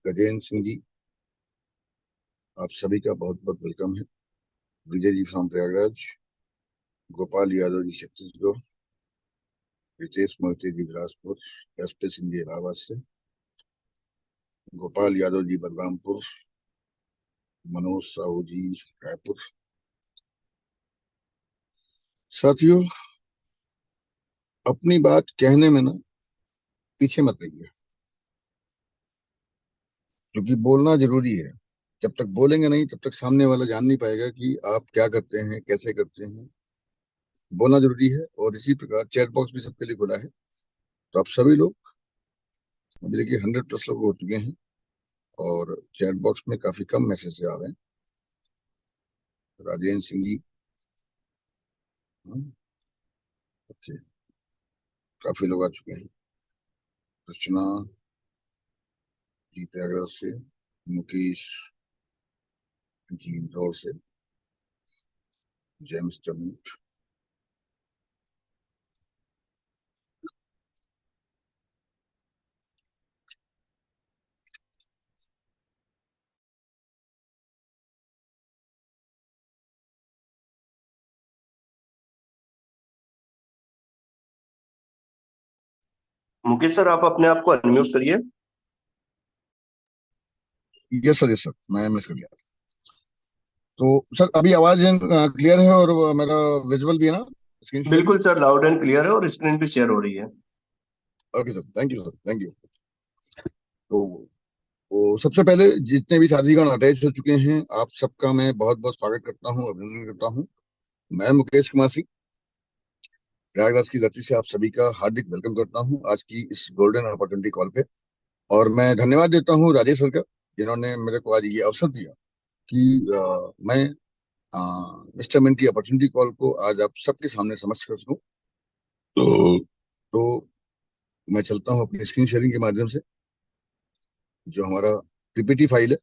गजेंद्र सिंह जी, आप सभी का बहुत बहुत वेलकम है। विजय जी फ्रॉम प्रयागराज, गोपाल यादव जी छत्तीसगढ़, रितेश मोहिते जी बिलासपुर, एसपी सिंह जी इलाहाबाद से, गोपाल यादव जी बलरामपुर, मनोज साहू जी रायपुर। साथियों, अपनी बात कहने में ना पीछे मत रहिए, क्योंकि बोलना जरूरी है। जब तक बोलेंगे नहीं तब तक सामने वाला जान नहीं पाएगा कि आप क्या करते हैं, कैसे करते हैं। बोलना जरूरी है। और इसी प्रकार चैट बॉक्स भी सबके लिए खुला है। तो आप सभी लोग, अभी देखिए 100+ लोग हो चुके हैं और चैट बॉक्स में काफी कम मैसेज आ रहे हैं। राजेंद्र सिंह जी, ओके, काफी लोग आ चुके हैं। रचना जी प्रयागराज से, मुकेश जी इंदौर से, जेम्स टर्मिट, मुकेश सर, आप अपने आप को अनम्यूट करिए। यस सर, यस सर, मैं मिस कर गया। तो सर अभी आवाज क्लियर है और मेरा विजुअल भी है ना, स्क्रीन शेयरिंग? बिल्कुल सर, लाउड एंड क्लियर है और स्क्रीन भी शेयर हो रही है। Okay sir, thank you sir, thank you. तो सबसे पहले जितने भी साथीगण अटैच हो चुके हैं, आप सबका मैं बहुत बहुत स्वागत करता हूँ, अभिनंदन करता हूँ। मैं मुकेश कुमार सिंह, प्रयागराज की धरती से आप सभी का हार्दिक वेलकम करता हूँ आज की इस गोल्डन अपॉर्चुनिटी कॉल पे। और मैं धन्यवाद देता हूँ राजेश सर का, जिन्होंने मेरे को आज ये अवसर दिया कि मैं मिस्टर मैन की अपॉर्चुनिटी कॉल को आज आप सबके सामने समझ कर सकूं। तो मैं चलता हूँ अपनी स्क्रीन शेयरिंग के माध्यम से। जो हमारा पीपीटी फाइल है,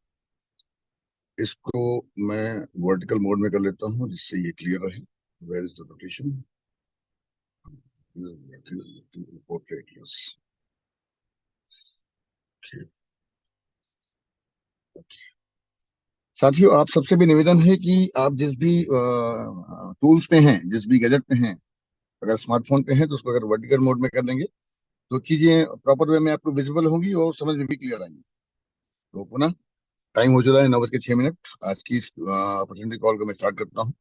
इसको मैं वर्टिकल मोड में कर लेता हूँ जिससे ये क्लियर रहे। Where is the rotation? Portrait, yes. साथियों, आप सबसे भी निवेदन है कि आप जिस भी टूल्स पे हैं, जिस भी गैजेट पे हैं, अगर स्मार्टफोन पे हैं तो उसको अगर वर्टिकल मोड में कर लेंगे तो चीजें प्रॉपर वे में आपको विजिबल होंगी और समझ में भी क्लियर आएंगी। तो पुनः टाइम हो चुका है 9:06। आज की अपॉर्चुनिटी कॉल को मैं स्टार्ट करता हूँ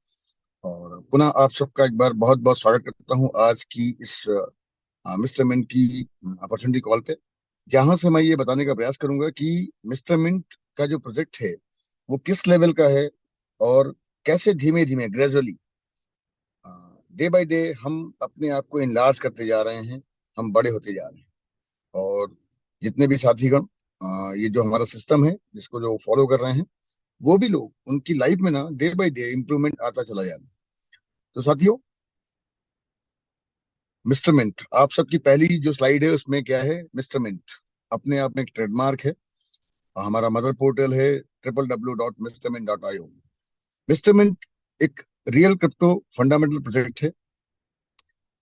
और पुनः आप सबका एक बार बहुत बहुत स्वागत करता हूँ आज की इस मिस्टर मिंट की अपॉर्चुनिटी कॉल पे, जहां से मैं ये बताने का प्रयास करूंगा कि मिस्टर मिंट का जो प्रोजेक्ट है वो किस लेवल का है और कैसे धीमे धीमे ग्रेजुअली डे बाय डे हम अपने आप को इनलार्ज करते जा रहे हैं, हम बड़े होते जा रहे हैं। और जितने भी साथीगण ये जो हमारा सिस्टम है जिसको जो फॉलो कर रहे हैं, वो भी लोग उनकी लाइफ में ना डे बाय डे इंप्रूवमेंट आता चला जा रहा है। तो साथियों, मिस्टर मिंट, आप सबकी पहली जो स्लाइड है उसमें क्या है? मिस्टर मिंट अपने आप में एक ट्रेडमार्क है। हमारा मदर पोर्टल है www.mrmint.io। मिस्टर मिंट एक रियल क्रिप्टो फंडामेंटल प्रोजेक्ट है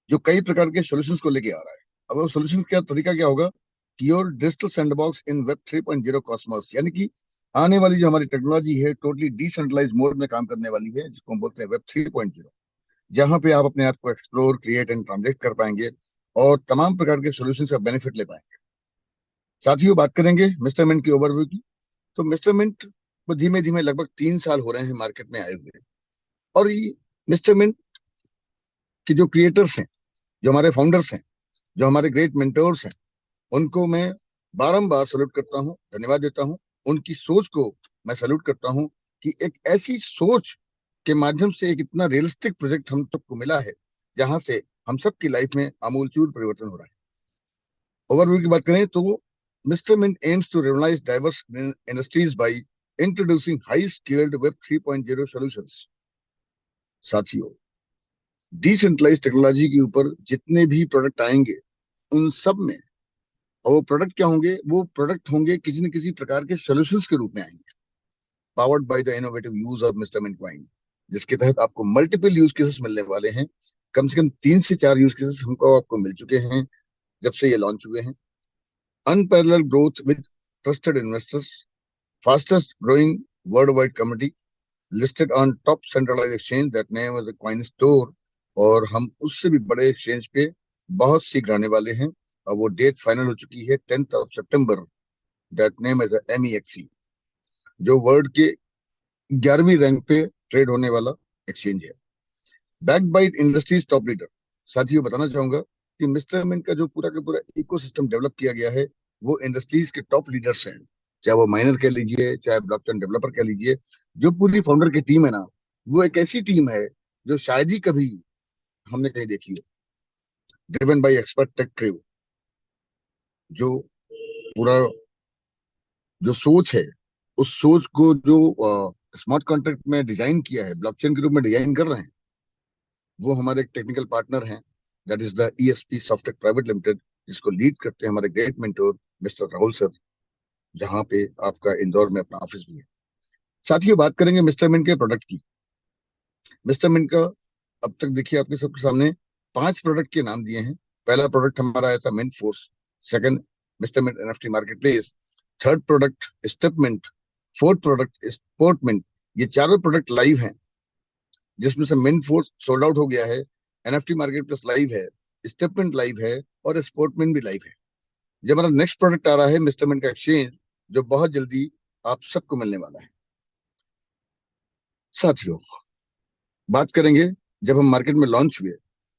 जो कई प्रकार के सॉल्यूशंस को लेके आ रहा है। अब वो सॉल्यूशन का तरीका क्या होगा कि your digital sandbox in web 3.0 Cosmos, यानी कि आने वाली जो हमारी टेक्नोलॉजी है टोटली डिसेंट्रलाइज मोड में काम करने वाली है, जिसको हम बोलते हैं वेब 3.0, जहां पे आप अपने आप को एक्सप्लोर, क्रिएट एंड ट्रांजेक्ट कर पाएंगे और तमाम प्रकार के सॉल्यूशन का बेनिफिट ले पाएंगे। साथियों, बात करेंगे मिस्टर मिंट की ओवरव्यू की। तो मिस्टर मिंट को धीमे धीमे लगभग 3 साल हो रहे हैं मार्केट में आए हुए। और ये मिस्टर मिंट के जो क्रिएटर्स हैं, जो हमारे फाउंडर्स हैं, जो हमारे ग्रेट मेंटोर्स हैं, उनको मैं बारंबार सल्यूट करता हूँ, धन्यवाद देता हूँ। उनकी सोच को मैं सल्यूट करता हूँ कि एक ऐसी सोच के माध्यम से एक इतना रियलिस्टिक प्रोजेक्ट हम सबको मिला है, जहां से हम सबकी लाइफ में आमूलचूल परिवर्तन हो रहा है। ओवरव्यू की बात करें तो Mr Mint aims to revolutionise diverse industries by introducing high scaled web 3.0 solutions. साथियों, डिसेंट्रलाइज टेक्नोलॉजी के ऊपर जितने भी प्रोडक्ट आएंगे, उन सब में, और वो प्रोडक्ट क्या होंगे? वो प्रोडक्ट होंगे किसी न किसी प्रकार के सॉल्यूशंस के रूप में आएंगे, powered by the innovative use of Mr Mint coin, जिसके तहत आपको मल्टीपल यूज केसेस मिलने वाले हैं। कम से कम 3 से 4 यूज केसेस हमको आपको मिल चुके हैं जब से ये लॉन्च हुए हैं। unparalleled growth with trusted investors, fastest growing worldwide community, listed on top centralized exchange that name is CoinStore, और हम उससे भी बड़े एक्सचेंज पे बहुत शीघ्र आने वाले हैं, और वो डेट फाइनल हो चुकी है 10th of September. That name is MEXC, जो वर्ल्ड के 11वीं रैंक पे ट्रेड होने वाला एक्सचेंज है, backed by industries top leader. साथियों, बताना चाहूंगा कि मिस्टर मिंट का जो पूरा का पूरा इकोसिस्टम डेवलप किया गया है, वो इंडस्ट्रीज के टॉप लीडर्स हैं, चाहे वो माइनर कह लीजिए, चाहे ब्लॉकचेन डेवलपर कह लीजिए। जो पूरी फाउंडर की टीम है ना, वो एक ऐसी टीम है जो शायद ही कभी हमने कहीं देखी है, driven by expert tech crew. जो पूरा जो सोच है, उस सोच को जो स्मार्ट कॉन्ट्रैक्ट में डिजाइन किया है, ब्लॉकचेन के रूप में डिजाइन कर रहे हैं, वो हमारे एक टेक्निकल पार्टनर हैं, that is the ESP Softtech private limited, जिसको लीड करते हैं हमारे great mentor mister Rahul sir, जहां पे आपका इंदौर में अपना ऑफिस भी है। साथियों, बात करेंगे मिस्टर मिंट के प्रोडक्ट की। मिस्टर मिंट का अब तक देखिए आपके सबके सामने 5 प्रोडक्ट के नाम दिए हैं। पहला प्रोडक्ट हमारा आया था Mint Force, second Mr Mint NFT market place, third product Step Mint, fourth product Sport Mint. ये चारों प्रोडक्ट लाइव हैं, जिसमें से मिंट फोर्स सोल्ड आउट हो गया है, NFT मार्केट प्लेस लाइव है, स्टेप मिंट लाइव है, और स्पोर्ट मिंट भी लाइव है। जब हमारा नेक्स्ट प्रोडक्ट आ रहा है मिस्टर मिंट का एक्सचेंज, जो बहुत जल्दी आप सबको मिलने वाला है। साथियों, बात करेंगे जब हम मार्केट में लॉन्च हुए,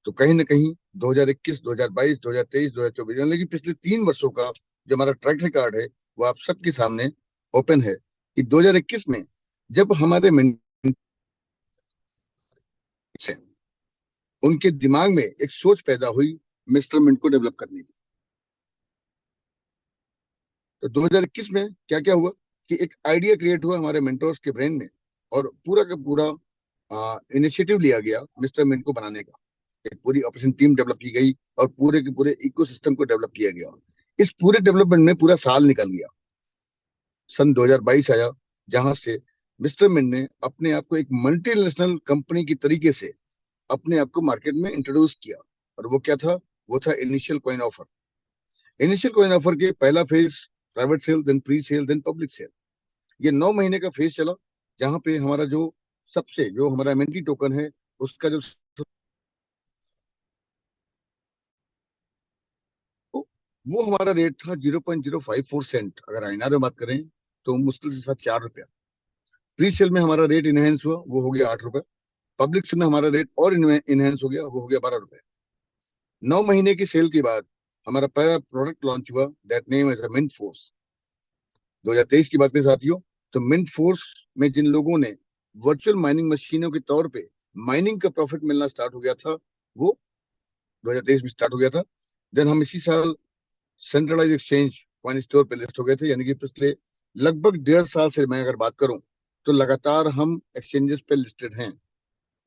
तो कहीं ना कहीं 2021, 2022, 2023, 2024, यानी कि पिछले 3 वर्षों का जो हमारा ट्रैक रिकॉर्ड है, वो आप सबके सामने ओपन है। कि 2021 में जब हमारे से उनके दिमाग में एक सोच पैदा हुई मिस्टर मिंट को डेवलप करने की, तो 2021 में क्या क्या हुआ कि एक आइडिया क्रिएट हुआ हमारे मेंटर्स के ब्रेन में, और पूरा का पूरा इनिशिएटिव लिया गया मिस्टर मिंट को बनाने का। एक पूरी ऑपरेशन टीम डेवलप की गई, और पूरे के पूरे इकोसिस्टम को डेवलप किया गया। इस पूरे डेवलपमेंट में पूरा साल निकल गया, सन 2022 आया, जहां से मिस्टर मिंट ने अपने आप को एक मल्टीनेशनल कंपनी की तरीके से अपने आप को मार्केट में इंट्रोड्यूस किया। और वो क्या था? वो था initial coin offer. Initial coin offer के पहला phase private sale, then pre sale, then public sale. ये 9 महीने का फेज चला, जहां पे हमारा जो हमारा एमएनटी टोकन है, उसका जो वो हमारा रेट था 0.054 सेंट। अगर आईएनआर में बात करें तो मुश्किल से 4 रुपया। प्री सेल में हमारा रेट इनहेंस हुआ, वो हो गया 8 रुपए। पब्लिक सेल में हमारा रेट और इनहेंस हो गया, वो हो गया 12 रुपए। 9 महीने की सेल के बाद हमारा पहला प्रोडक्ट लॉन्च हुआ, that name is Mint Force. 2023 की बात करें साथियों, तो मिंट फोर्स में जिन लोगों ने वर्चुअल माइनिंग मशीनों के तौर पे माइनिंग का प्रॉफिट मिलना स्टार्ट हो गया था, वो 2023 में स्टार्ट हो गया था। देन हम इसी साल सेंट्रलाइज एक्सचेंज कॉइन स्टोर पे लिस्ट हो गए थे, यानी कि पिछले लगभग 1.5 साल से मैं अगर बात करूं, तो लगातार हम एक्सचेंजेस पे लिस्टेड हैं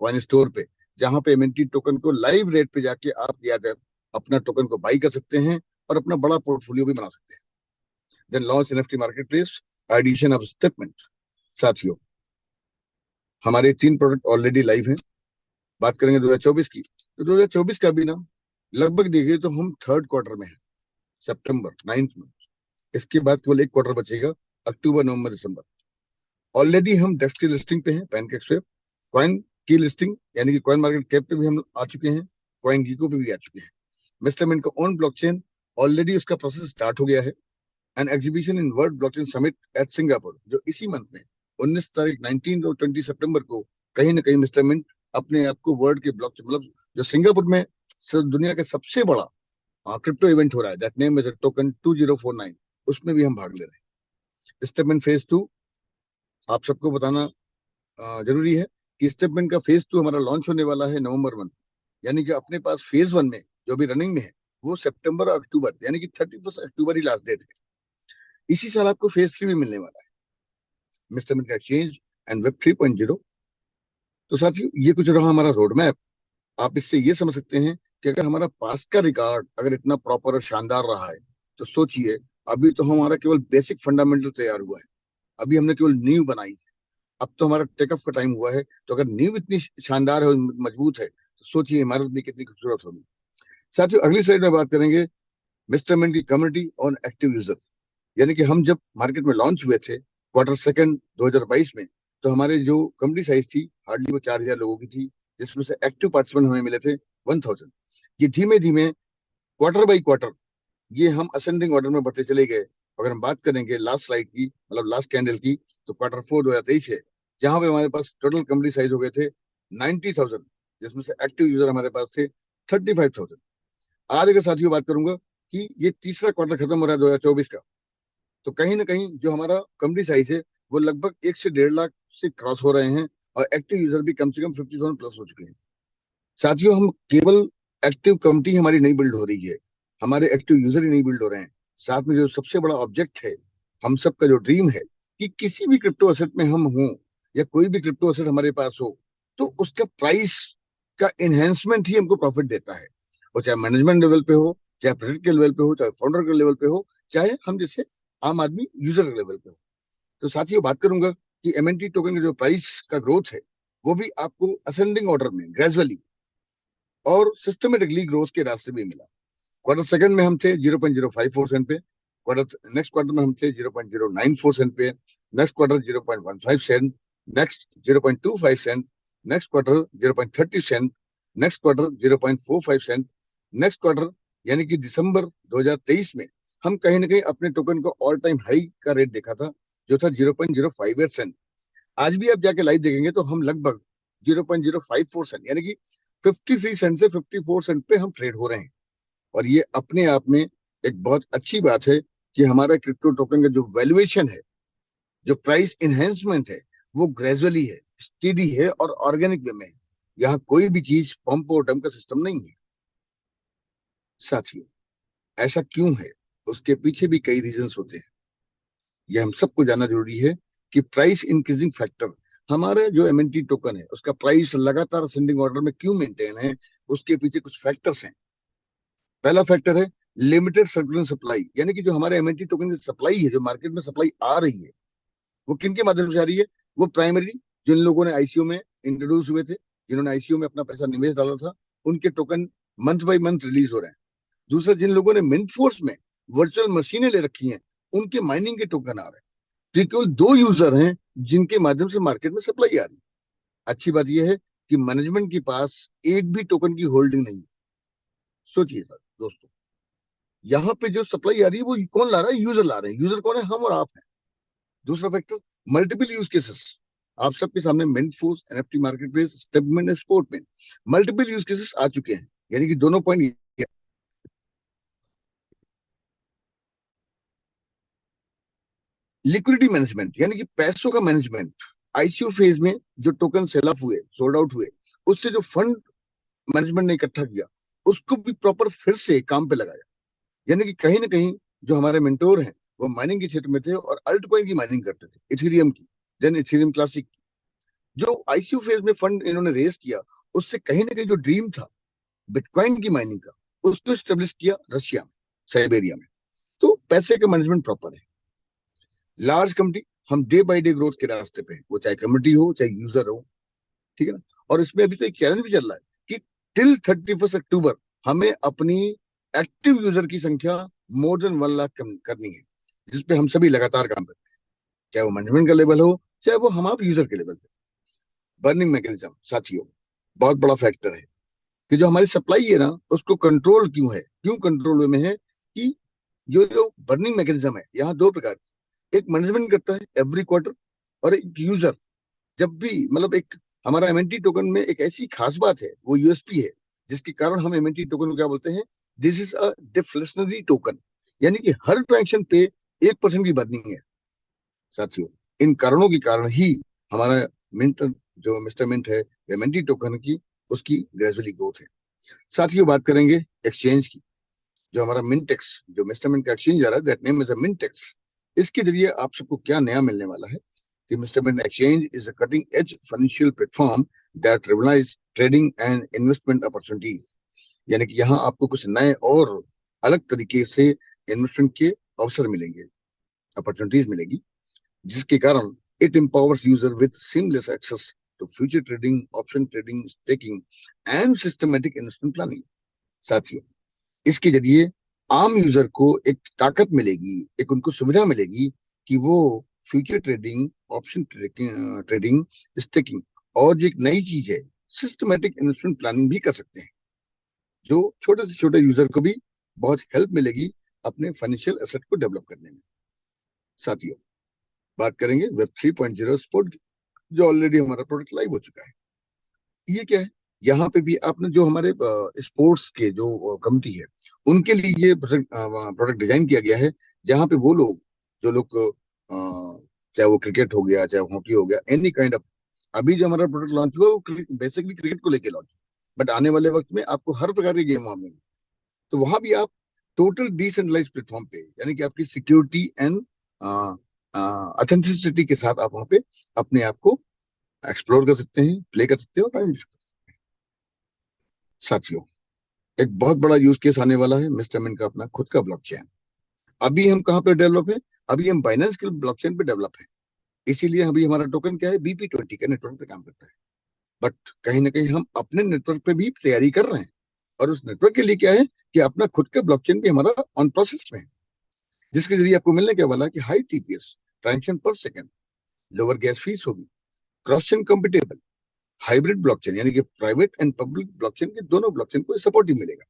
कॉइन स्टोर पे, जहां पे एमएनटी टोकन को लाइव रेट पे जाके आप जाकर अपना टोकन को बाई कर सकते हैं, और अपना बड़ा पोर्टफोलियो भी बना सकते हैं। Then launch NFT market place, edition of statement. साथियों, हमारे 3 प्रोडक्ट ऑलरेडी लाइव हैं। बात करेंगे 2024 की, तो 2024 का भी ना लगभग देखिए तो हम थर्ड क्वार्टर में है, सितंबर 9th में। इसके बाद केवल एक क्वार्टर बचेगा, अक्टूबर, नवंबर, दिसंबर। ऑलरेडी हम डेस्क की लिस्टिंग पे हैं, पैनकेक स्वेप। कॉइन की लिस्टिंग यानी कि कॉइन मार्केट कैप पे भी हम आ चुके हैं, कॉइन गीको पे भी आ चुके हैं। मिस्टर मिंट का ओन ब्लॉकचेन ऑलरेडी उसका प्रोसेस स्टार्ट हो गया है। An exhibition in world blockchain summit at Singapore, जो इसी मंथ में 19 तारीख, 19 और 20 सितंबर को कहीं ना कहीं मिस्टर मिंट अपने आप को वर्ल्ड के ब्लॉकचेन, मतलब जो सिंगापुर में दुनिया का सबसे बड़ा क्रिप्टो इवेंट हो रहा है, दैट नेम इज टोकन 2049, उसमें भी हम भाग ले रहे हैं। स्टेपमेंट फेज 2 आप सबको बताना जरूरी है कि स्टेपमेंट का फेज 2 हमारा लॉन्च होने वाला है नवंबर 1। यानी कि अपने पास फेज 1 में जो भी रनिंग में है, वो सितंबर और अक्टूबर, यानी कि 31 अक्टूबर ही लास्ट डेट है। इसी साल आपको फेज 3 भी मिलने वाला है, मिस्टर मिंट का एक्सचेंज एंड वेब 3.0। तो साथियों, ये कुछ रहा हमारा रोड मैप। आप इससे ये समझ सकते हैं कि अगर हमारा पास्ट का रिकॉर्ड अगर इतना प्रॉपर और शानदार रहा है, तो सोचिए अभी तो हमारा केवल बेसिक फंडामेंटल तैयार हुआ है, अभी हमने केवल नींव बनाई है। अब तो हमारा टेक ऑफ का टाइम हुआ है। तो अगर नींव इतनी शानदार है और मजबूत है, तो सोचिए इमारत भी कितनी खूबसूरत होगी। साथियों, अगली स्लाइड में बात करेंगे मिस्टर मिंट की कम्युनिटी और एक्टिव यूजर। यानी कि हम जब मार्केट में लॉन्च हुए थे क्वार्टर सेकंड 2022 में, तो हमारे जो कम्युनिटी साइज थी हार्डली वो 4000 लोगों की थी, जिसमें से एक्टिव पार्टिसिपेंट हमें मिले थे 1000। ये धीमे धीमे क्वार्टर बाई क्वार्टर ये हम असेंडिंग ऑर्डर में बढ़ते चले गए। अगर हम बात करेंगे लास्ट स्लाइड की, मतलब लास्ट कैंडल की, तो क्वार्टर 4 2023 है, जहां पे हमारे पास टोटल कम्युनिटी साइज हो गए थे 90,000, जिसमें से एक्टिव यूजर हमारे पास थे 35,000। आज अगर साथियों बात करूंगा कि ये तीसरा क्वार्टर खत्म हो रहा है 2024 का, तो कहीं ना कहीं जो हमारा कम्युनिटी साइज है वो लगभग 1 से 1.5 लाख से क्रॉस हो रहे हैं, और एक्टिव यूजर भी कम से कम 50,000 प्लस हो चुके हैं। साथियों, हम केवल एक्टिव कम्युनिटी हमारी नहीं बिल्ड हो रही है, हमारे एक्टिव यूजर ही नहीं बिल्ड हो रहे हैं। साथ में जो सबसे बड़ा ऑब्जेक्ट है, हम सबका जो ड्रीम है कि किसी भी क्रिप्टो एसेट में हम हों या कोई भी क्रिप्टो एसेट हमारे पास हो, तो उसका प्राइस का एनहेंसमेंट ही हमको प्रॉफिट देता है। वो चाहे मैनेजमेंट लेवल पे हो, चाहे प्रोजेक्ट के लेवल पे हो, चाहे फाउंडर के लेवल पे हो, चाहे हम जैसे आम आदमी यूजर के लेवल पे हो। तो साथियों, बात करूंगा कि एमएनटी टोकन का जो प्राइस का ग्रोथ है वो भी आपको असेंडिंग ऑर्डर में ग्रेजुअली और सिस्टमेटिकली ग्रोथ के रास्ते भी मिला। क्वार्टर सेकंड में हम थे 0.054 सेंट पे, क्वार्टर नेक्स्ट क्वार्टर में हम थे 0.094 सेंट पे, next quarter 0.15 cent, next 0.25 cent, next quarter 0.30 cent, next quarter 0.45 cent, next quarter यानी कि दिसंबर 2023 में हम कहीं ना कहीं अपने टोकन को ऑल टाइम हाई का रेट देखा था, जो था 0.058 सेंट। आज भी आप जाके लाइव देखेंगे तो हम लगभग 0.054 सेंट यानी कि 53 सेंट से 54 सेंट पे हम ट्रेड हो रहे हैं। और ये अपने आप में एक बहुत अच्छी बात है कि हमारा क्रिप्टो टोकन का जो वैल्यूएशन है, जो प्राइस इनहेंसमेंट है, वो ग्रेजुअली है, स्टेडी है और ऑर्गेनिक वे में है। यहाँ कोई भी चीज पंप और डंप का सिस्टम नहीं है। साथियों, ऐसा क्यों है? उसके पीछे भी कई रीजंस होते हैं। ये हम सबको जानना जरूरी है कि प्राइस इंक्रीजिंग फैक्टर, हमारा जो एमएनटी टोकन है उसका प्राइस लगातार असेंडिंग ऑर्डर में क्यों मेंटेन है, उसके पीछे कुछ फैक्टर्स हैं। पहला फैक्टर है लिमिटेड सर्कुलेशन सप्लाई, यानी कि जो हमारे एमएनटी टोकन की सप्लाई है, जो मार्केट में सप्लाई आ रही है, वो किन के माध्यम से आ रही है? वो प्राइमरी जिन लोगों ने आईसीओ में इंट्रोड्यूस हुए थे, जिन्होंने आईसीओ में अपना पैसा निवेश डाला था, उनके token month by month release हो रहे हैं। दूसरा, जिन लोगों ने मिंट फोर्स में वर्चुअल मशीनें ले रखी हैं, उनके माइनिंग के टोकन आ रहे हैं। तो ये केवल दो यूजर हैं जिनके माध्यम से मार्केट में सप्लाई आ रही है। अच्छी बात यह है कि मैनेजमेंट के पास एक भी टोकन की होल्डिंग नहीं है। सोचिए दोस्तों, यहाँ पे जो सप्लाई आ रही है वो कौन ला रहा है? यूजर ला रहे हैं। यूजर कौन है? हम और आप हैं। दूसरा फैक्टर, मल्टीपल यूज केसेस। आप सबके सामने Mint Force, NFT market place, statement, sport में मल्टीपल यूज केसेस आ चुके हैं। यानी कि दोनों पॉइंट, लिक्विडिटी मैनेजमेंट यानी कि पैसों का मैनेजमेंट। आईसीओ फेज में जो टोकन सेल ऑफ हुए, सोल्ड आउट हुए, उससे जो फंड मैनेजमेंट ने इकट्ठा किया, उसको भी प्रॉपर फिर से काम पे लगाया। यानी कि कहीं ना कहीं जो हमारे मेंटोर हैं वो माइनिंग के क्षेत्र में थे और अल्ट कॉइन की माइनिंग करते थे, इथेरियम की, देन इथेरियम क्लासिक। जो आईसीयू फेज में फंड इन्होंने रेज किया, उससे कहीं ना कहीं जो ड्रीम था बिटकॉइन की माइनिंग का, उसको स्टेब्लिश किया रशिया में, साइबेरिया में। तो पैसे का मैनेजमेंट प्रॉपर है। लार्ज कम्युनिटी, हम डे बाय डे ग्रोथ के रास्ते पे हैं, वो चाहे कम्युनिटी हो चाहे यूजर हो, ठीक है ना। और इसमें अभी तो एक चैलेंज भी चल रहा है कि टिल 31 अक्टूबर हमें अपनी एक्टिव यूजर की संख्या मोर देन 1 लाख करनी है, जिसपे हम सभी लगातार काम करते हैं, चाहे वो मैनेजमेंट का लेवल हो, चाहे वो हम आप यूजर के लेवल पे। बर्निंग मैकेनिज्म साथियों, बहुत बड़ा फैक्टर है कि जो हमारी सप्लाई है ना, उसको कंट्रोल क्यों है, क्यों कंट्रोल में है कि जो जो बर्निंग मैकेनिज्म है, यहाँ दो प्रकार, एक मैनेजमेंट करता है एवरी क्वार्टर, और एक यूजर जब भी, मतलब एक हमारा एमएनटी टोकन में एक ऐसी खास बात है, वो यूएसपी है, जिसके कारण हम एमएनटी टोकन को क्या बोलते हैं? This is a deflationary token, यानी कि हर ट्रांजेक्शन पे 1% की बर्निंग है। साथियों, इन कारणों के कारण ही हमारा मिंट, जो मिस्टर मिंट है, एमएनटी टोकन की, उसकी ग्रेजुअली ग्रोथ है। साथियों, बात करेंगे एक्सचेंज की। जो हमारा मिंटेक्स, जो मिस्टर मिंट का एक्सचेंज आ रहा है, दैट नेम इज अ मिंटेक्स। इसके जरिए आप सबको क्या नया मिलने वाला है कि Mr Mint exchange is a cutting edge financial platform that revolutionise trading and investment opportunities. यानी कि यहाँ आपको कुछ नए और अलग तरीके से इन्वेस्टमेंट के अवसर मिलेंगे, अपॉर्चुनिटीज मिलेगी, जिसके कारण it empowers user with seamless access to future trading, option trading, staking and systematic investment planning. साथियों, इसके जरिए आम यूजर को एक ताकत मिलेगी, एक उनको सुविधा मिलेगी कि वो future trading, option trading, staking और जो एक नई चीज है सिस्टमेटिक इन्वेस्टमेंट प्लानिंग भी कर सकते हैं, जो छोटे से छोटे यूजर को भी बहुत हेल्प मिलेगी अपने फाइनेंशियल एसेट को डेवलप करने में। साथियों, बात करेंगे वेब 3.0 स्पोर्ट की, जो ऑलरेडी हमारा प्रोडक्ट लाइव हो चुका है। ये क्या है, यहाँ पे भी आपने जो हमारे स्पोर्ट्स के जो कमिटी है उनके लिए ये प्रोडक्ट डिजाइन किया गया है, जहाँ पे वो लोग जो लोग चाहे वो क्रिकेट हो गया, चाहे हॉकी हो गया, एनी काइंड ऑफ, अभी जो हमारा प्रोडक्ट लॉन्च हुआ वो बेसिकली क्रिकेट को लेके लॉन्च, बट आने वाले वक्त में आपको हर प्रकार के गेम वहां मिलेंगे। तो वहां भी आप टोटल डिसेंट्रलाइज प्लेटफॉर्म पे, यानी कि आपकी सिक्योरिटी एंड ऑथेंटिसिटी के साथ आप वहां पे अपने आप को एक्सप्लोर कर सकते हैं, प्ले कर सकते हो। साथियों, एक बहुत बड़ा यूज केस आने वाला है मिस्टर मिन का अपना खुद का ब्लॉकचेन। अभी हम कहाँ पे डेवलप है, अभी हम बाइनेंस के ब्लॉकचेन पे डेवलप है, इसीलिए अभी हमारा टोकन क्या है, BP20 के नेटवर्क पे काम करता है। बट कहीं ना कहीं हम अपने नेटवर्क पे भी तैयारी कर रहे हैं, और उस नेटवर्क के लिए क्या है कि अपना खुद का ब्लॉकचेन भी हमारा ऑन प्रोसेस में है, जिसके जरिए आपको मिलने क्या वाला है कि हाई TPS, ट्रांजेक्शन पर सेकंड, लोअर गैस फीस होगी, cross chain compatible, hybrid blockchain, यानी कि प्राइवेट एंड पब्लिक ब्लॉकचेन के दोनों ब्लॉकचेन को सपोर्ट ही मिलेगा।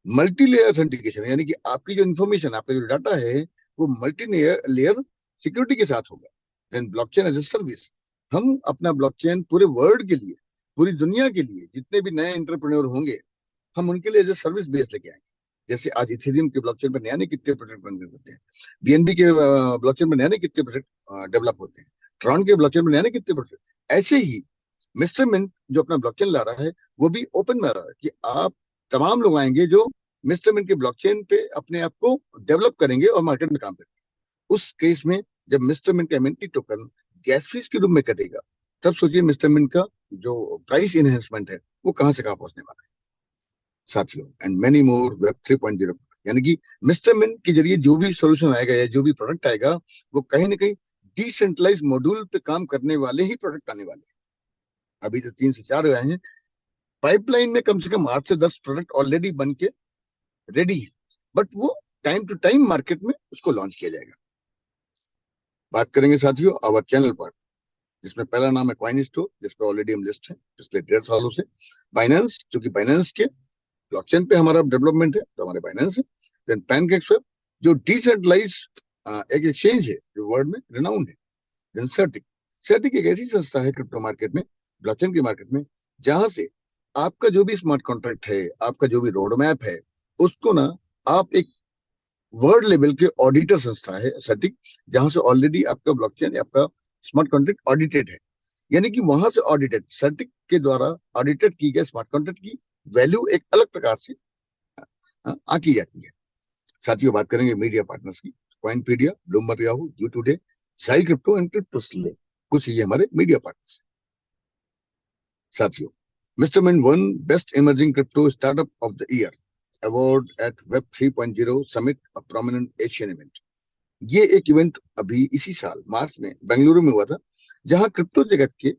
मल्टी लेयर ऑथेंटिकेशन, यानी कि आपकी जो इन्फॉर्मेशन, आपका जो डाटा है वो मल्टी लेयर सिक्योरिटी के साथ होगा। Then blockchain as a service, हम अपना ब्लॉकचेन पूरे वर्ल्ड के लिए, पूरी दुनिया के लिए जितने भी नए एंटरप्रेन्योर होंगे, हम उनके लिए एज ए सर्विस बेस लेके आएंगे। जैसे आज इथेरियम के ब्लॉकचेन पर नए कितने प्रोजेक्ट बन होते हैं, BNB के ब्लॉकचेन में नए कितने प्रोजेक्ट डेवलप होते हैं, ट्रॉन के ब्लॉकचेन में नए कितने प्रोजेक्ट, ऐसे ही मिस्टर मिंट जो अपना ब्लॉकचेन ला रहा है वो भी ओपन में आ रहा है कि आप तमाम लोग आएंगे जो मिस्टर मिंट के ब्लॉकचेन पे अपने आप को डेवलप करेंगे और मार्केट में काम करेंगे। उस केस में जब मिस्टर मिंट का एमएनटी टोकन गैस फीस के रूप में कटेगा, तब सोचिए मिस्टर मिंट का जो प्राइस इनहेंसमेंट है वो कहां से कहां पहुंचने वाला है। साथियों, एंड मेनी मोर वेब 3.0, यानी कि मिस्टर मिंट के जरिए जो भी सोल्यूशन आएगा या जो भी प्रोडक्ट आएगा वो कहीं ना कहीं डिसेंट्रलाइज मॉड्यूल पे काम करने वाले ही प्रोडक्ट आने वाले हैं। अभी तो 3 से 4 आए हैं, पाइपलाइन में कम से कम 8 से 10 प्रोडक्ट ऑलरेडी बन के रेडी है, बट वो टाइम टू टाइम मार्केट में उसको लॉन्च किया जाएगा। बात करेंगे साथियों आवर चैनल पर, जिसमें पहला नाम है कॉइन स्टोर, जिसपे ऑलरेडी हम लिस्ट है पिछले 1.5 सालों से। बाइनेंस, क्योंकि बाइनेंस के ब्लॉकचेन पे हमारा डेवलपमेंट है तो हमारे बाइनेंस है। देन पैनकेक्सवेब, जो डिसेंट्रलाइज एक एक्सचेंज है जो वर्ल्ड में रिनाउंड है। देन सर्टिक, सर्टिक एक ऐसी संस्था है क्रिप्टो मार्केट में, ब्लॉकचेन के मार्केट में, जहां से आपका जो भी स्मार्ट कॉन्ट्रैक्ट है, आपका जो भी रोड मैप है, उसको ना आप एक वर्ल्ड लेवल के ऑडिटर संस्था है सर्टिक, जहां से ऑलरेडी आपका ब्लॉकचेन, आपका स्मार्ट कॉन्ट्रैक्ट ऑडिटेड है, यानी कि वहां से ऑडिटेड सर्टिक के द्वारा ऑडिटेड की गई स्मार्ट कॉन्ट्रैक्ट की वैल्यू एक अलग प्रकार से आकी जाती है। साथियों, बात करेंगे मीडिया पार्टनर्स की, CoinPedia, Bloomberg, Yahoo, U Today, Sai crypto and CryptoSlate, कुछ ये हमारे मीडिया पार्टनर्स। साथियों, Mr Mint won best emerging crypto startup of the year award at web 3.0 summit, a prominent Asian event. ये एक event अभी इसी साल मार्च में बेंगलुरु में हुआ था, जहां क्रिप्टो जगत के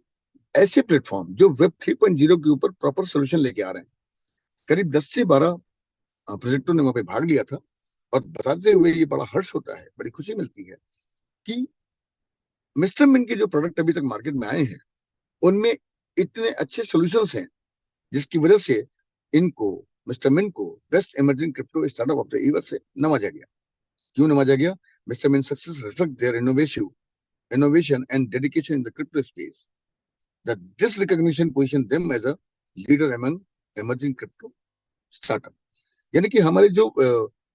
ऐसे प्लेटफॉर्म जो वेब 3.0 के ऊपर प्रॉपर सोल्यूशन लेके आ रहे हैं, करीब 10 से 12 प्रोजेक्टों ने वहां पे भाग लिया था। और बताते हुए ये बड़ा हर्ष होता है, बड़ी खुशी मिलती है कि मिस्टर मिन के जो प्रोडक्ट अभी तक मार्केट में आए हैं उनमें इतने अच्छे सॉल्यूशंस हैं, जिसकी वजह से इनको, मिस्टर मिन को, best emerging crypto startup of the year से नवाजा गया। क्यों नवाजा गया? Mr Mint success reflect their innovation and dedication in the crypto space. That this recognition position them as a leader among emerging crypto startup. यानी कि हमारे जो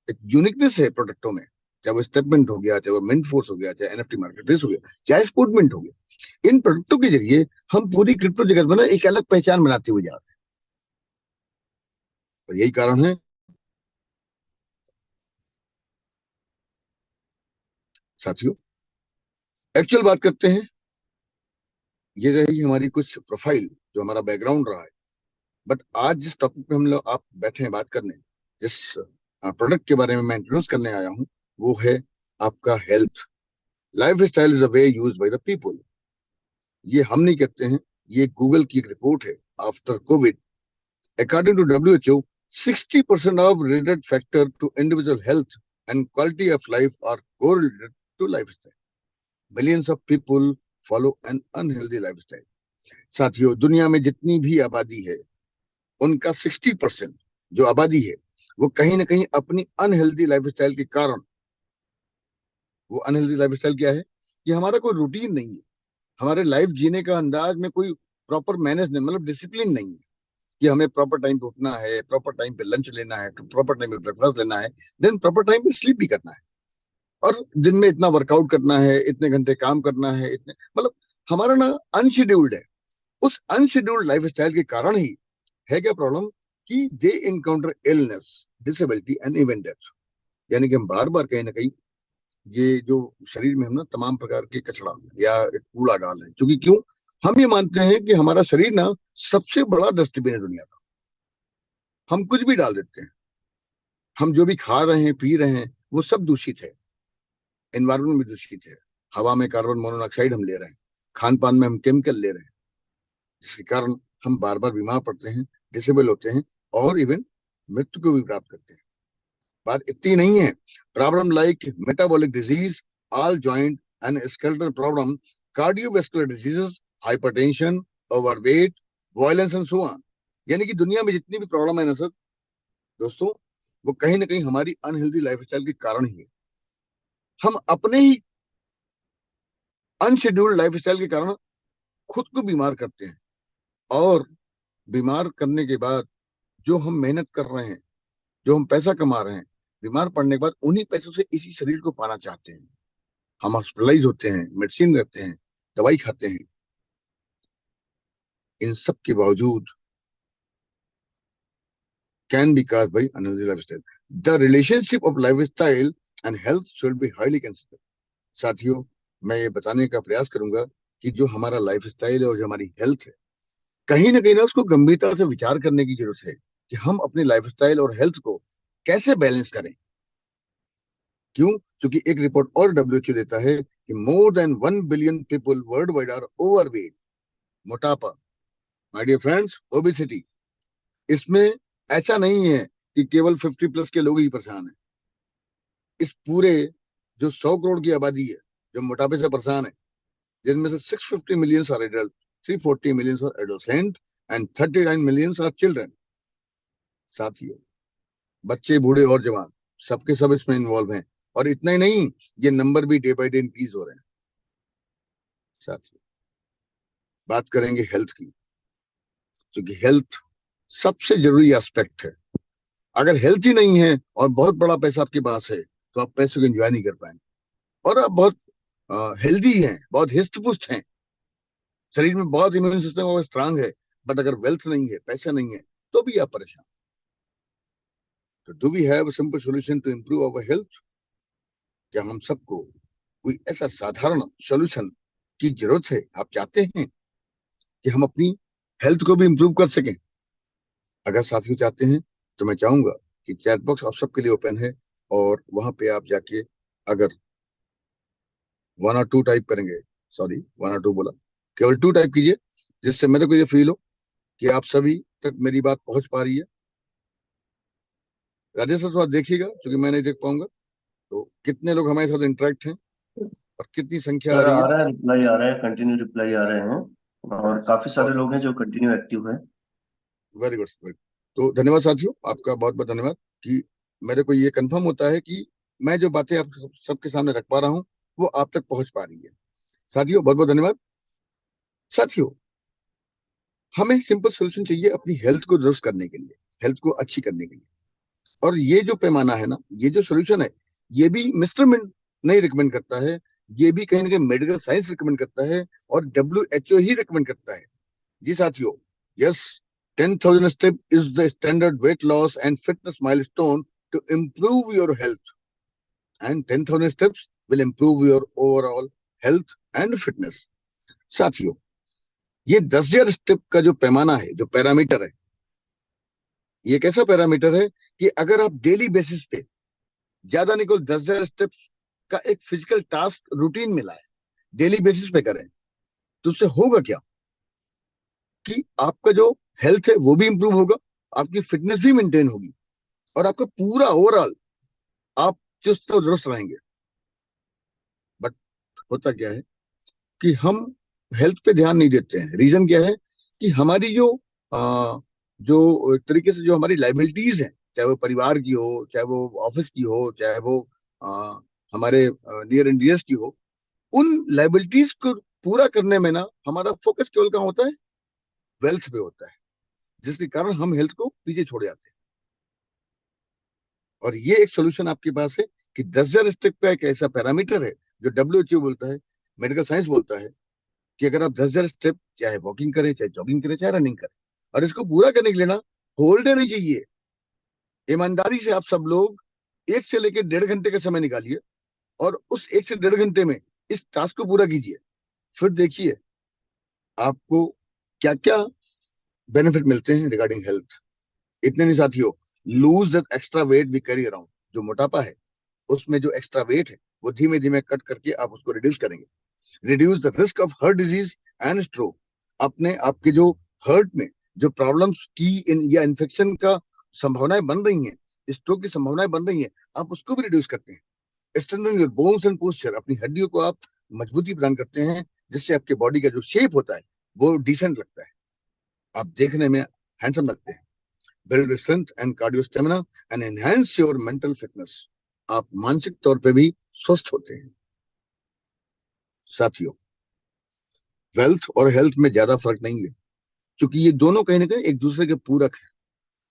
एक यूनिकनेस है प्रोडक्टों में, चाहे वो स्टेटमेंट हो गया, चाहे वो मिंट फोर्स हो गया, चाहे NFT मार्केटप्लेस हो गया, चाहे स्पोर्टमेंट हो गया, इन प्रोडक्टों के जरिए हम पूरी क्रिप्टो जगत में ना एक अलग पहचान बनाते हुए जा रहे हैं। और यही कारण है साथियों, एक्चुअल बात करते हैं, ये रही हमारी कुछ प्रोफाइल, जो हमारा बैकग्राउंड रहा है। बट आज जिस टॉपिक पे हम लोग आप बैठे हैं बात करने, जिस प्रोडक्ट के बारे में मैं इंट्रोड्यूस करने आया हूं, वो है आपका health. Life style is a way use by the people. ये हम नहीं कहते हैं, ये गूगल की एक रिपोर्ट है after covid. According to WHO, 60% of related factor to individual health and quality of life are correlated to lifestyle. Millions of people follow an unhealthy lifestyle. साथियों, दुनिया में जितनी भी आबादी है उनका 60% जो आबादी है वो कहीं ना कहीं अपनी अनहेल्दी लाइफस्टाइल के कारण, वो अनहेल्दी लाइफस्टाइल क्या है कि हमारा कोई रूटीन नहीं है, हमारे लाइफ जीने का अंदाज में कोई प्रॉपर मैनेज नहीं, मतलब डिसिप्लिन नहीं है कि हमें प्रॉपर टाइम पे उठना है, प्रॉपर टाइम पे लंच लेना है, प्रॉपर टाइम पे ब्रेकफास्ट लेना है, देन प्रॉपर टाइम पे स्लीप भी करना है, और दिन में इतना वर्कआउट करना है, इतने घंटे काम करना है, इतने मतलब हमारा ना अनशेड्यूल्ड है। उस अनशेड्यूल्ड लाइफस्टाइल के कारण ही है क्या प्रॉब्लम कि they encounter illness, disability and even death. यानी कि हम बार बार कहीं ना कहीं ये जो शरीर में हम ना तमाम प्रकार के कचरा या एक कूड़ा डाल रहे हैं, क्योंकि क्यों हम ये मानते हैं कि हमारा शरीर ना सबसे बड़ा डस्टबिन है दुनिया का। हम कुछ भी डाल देते हैं, हम जो भी खा रहे हैं पी रहे हैं वो सब दूषित है, एनवायरमेंट में दूषित है, हवा में कार्बन मोनोऑक्साइड हम ले रहे हैं, खान पान में हम केमिकल ले रहे हैं, जिसके कारण हम बार बार बीमार पड़ते हैं, डिसेबल होते हैं और इवन मृत्यु को भी प्राप्त करते हैं। बात इतनी नहीं है, problem like metabolic disease, all joint and skeletal problem, cardiovascular diseases, hypertension, overweight, violence and so on. यानी कि दुनिया में जितनी भी प्रॉब्लम है ना सर दोस्तों, वो कहीं ना कहीं हमारी अनहेल्दी लाइफस्टाइल के कारण ही है। हम अपने ही अनशेड्यूल्ड लाइफस्टाइल के कारण खुद को बीमार करते हैं, और बीमार करने के बाद जो हम मेहनत कर रहे हैं, जो हम पैसा कमा रहे हैं, बीमार पड़ने के बाद उन्हीं पैसों से इसी शरीर को पाना चाहते हैं। हम हॉस्पिटलाइज होते हैं, मेडिसिन करते हैं, दवाई खाते हैं। इन सब के बावजूद can be caused by unhealthy lifestyle. The relationship of lifestyle and health should be highly considered. साथियों, मैं ये बताने का प्रयास करूंगा कि जो हमारा लाइफस्टाइल है और जो हमारी हेल्थ है, कहीं ना कहीं ना उसको गंभीरता से विचार करने की जरूरत है कि हम अपनी लाइफस्टाइल और हेल्थ को कैसे बैलेंस करें। क्यों? क्योंकि एक रिपोर्ट और डब्ल्यूएचओ देता है कि more than 1 billion people world wide are overweight. मोटापा, माय डियर फ्रेंड्स, ओबेसिटी, इसमें ऐसा नहीं है कि केवल 50+ के लोग ही परेशान हैं। इस पूरे जो 100 करोड़ की आबादी है जो मोटापे से परेशान है, जिनमें से 650 million are adult, 340 million are adolescent and 39 million are children. साथियों, बच्चे, बूढ़े और जवान सबके सब इसमें इन्वॉल्व हैं, और इतना ही नहीं, ये नंबर भी डे बाय डे इंक्रीज हो रहे हैं। साथियों, बात करेंगे हेल्थ की, क्योंकि हेल्थ सबसे जरूरी एस्पेक्ट है। अगर हेल्थ ही नहीं है और बहुत बड़ा पैसा आपके पास है तो आप पैसे को एंजॉय नहीं कर पाएंगे। और आप बहुत हेल्दी हैं, बहुत हिस्ट पुस्ट हैं, शरीर में बहुत इम्यून सिस्टम बहुत स्ट्रांग है, बट अगर वेल्थ नहीं है, पैसा नहीं है, तो भी आप परेशान। तो do we have simple solution to improve our health? क्या हम सबको कोई ऐसा साधारण सॉल्यूशन की जरूरत है? आप चाहते हैं कि हम अपनी हेल्थ को भी इंप्रूव कर सकें? अगर साथियों चाहते हैं तो मैं चाहूंगा कि चैट बॉक्स आप सबके लिए ओपन है, और वहां पे आप जाके अगर 1 और 2 टाइप करेंगे, सॉरी 1 और 2 बोला, केवल 2 टाइप कीजिए, जिससे मेरे को ये फील हो कि आप सभी तक मेरी बात पहुंच पा रही है। राजेश सर थोड़ा देखिएगा, क्योंकि मैं नहीं देख पाऊंगा तो कितने लोग हमारे साथ इंटरेक्ट हैं और कितनी संख्या आ सर रही आ है। रहा है, रिप्लाई आ रहा है, कंटिन्यू रिप्लाई आ रहे हैं, और काफी सारे बहुत लोग हैं जो कंटिन्यू एक्टिव हैं। Very good, very. तो धन्यवाद साथियों, आपका बहुत बहुत धन्यवाद कि मेरे को ये कंफर्म होता है कि मैं जो बातें आप सबके सामने रख पा रहा हूँ वो आप तक पहुंच पा रही है। साथियों, बहुत बहुत धन्यवाद। साथियों, हमें सिंपल सोल्यूशन चाहिए अपनी हेल्थ को दुरुस्त करने के लिए, हेल्थ को अच्छी करने के लिए। और ये जो पैमाना है ना, ये जो सोल्यूशन है, ये भी मिस्टर मिंट नहीं रिकमेंड करता है, ये भी कहीं ना कहीं मेडिकल साइंस रिकमेंड करता है, और डब्ल्यूएचओ ही रिकमेंड करता है। जी साथियों, yes, 10,000 step is the standard weight loss and fitness milestone to improve your health, and 10,000 steps will improve your overall health and fitness। साथियों, ये 10,000 स्टेप का जो पैमाना है, जो पैरामीटर है, ये कैसा पैरामीटर है कि अगर आप डेली बेसिस पे ज्यादा नहीं, कोई 10,000 स्टेप्स का एक फिजिकल टास्क रूटीन मिला है, डेली बेसिस पे करें, तो उससे होगा क्या कि आपका जो हेल्थ है वो भी इंप्रूव होगा, आपकी फिटनेस भी मेंटेन होगी और आपका पूरा ओवरऑल आप चुस्त और दुरुस्त रहेंगे। बट होता क्या है कि हम हेल्थ पे ध्यान नहीं देते हैं। रीजन क्या है कि हमारी जो तरीके से जो हमारी लाइबिलिटीज हैं, चाहे वो परिवार की हो, चाहे वो ऑफिस की हो, चाहे वो आ, हमारे नियर एंड डियर्स की हो, उन लाइबिलिटीज को पूरा करने में ना हमारा फोकस केवल कहाँ होता है? वेल्थ पे होता है, जिसके कारण हम हेल्थ को पीछे छोड़ जाते हैं। और ये एक सोल्यूशन आपके पास है कि 10,000 स्टेप का एक ऐसा पैरामीटर है जो डब्ल्यू बोलता है, मेडिकल साइंस बोलता है कि अगर आप 10,000 स्टेप चाहे वॉकिंग करें, चाहे जॉगिंग करें, चाहे रनिंग करें, और इसको पूरा करने के लिए ना होल्ड नहीं चाहिए। ईमानदारी से आप सब लोग 1 से लेकर 1.5 घंटे का समय निकालिए और उस 1 से 1.5 घंटे में इस टास्क को पूरा कीजिए। फिर देखिए आपको क्या क्या बेनिफिट मिलते हैं रिगार्डिंग हेल्थ। इतने नहीं साथियों, lose that extra weight we carry around. जो मोटापा है उसमें जो एक्स्ट्रा वेट है वो धीमे धीमे कट करके आप उसको रिड्यूस करेंगे। Reduce the risk of heart disease and stroke. अपने आपके जो हार्ट में जो प्रॉब्लम्स की इन या इन्फेक्शन का संभावनाएं बन रही हैं, स्ट्रोक की संभावनाएं बन रही हैं, आप उसको भी रिड्यूस करते हैं। Strengthen your bones and posture. अपनी हड्डियों को आप मजबूती प्रदान करते हैं, जिससे आपके बॉडी का जो शेप होता है वो डिसेंट लगता है, आप देखने में हैंडसम लगते हैं। Build strength and cardio stamina and enhance your mental fitness. आप मानसिक तौर पे भी स्वस्थ होते हैं। साथियों, वेल्थ और हेल्थ में ज्यादा फर्क नहीं है, क्योंकि ये दोनों कहीं ना कहीं एक दूसरे के पूरक हैं।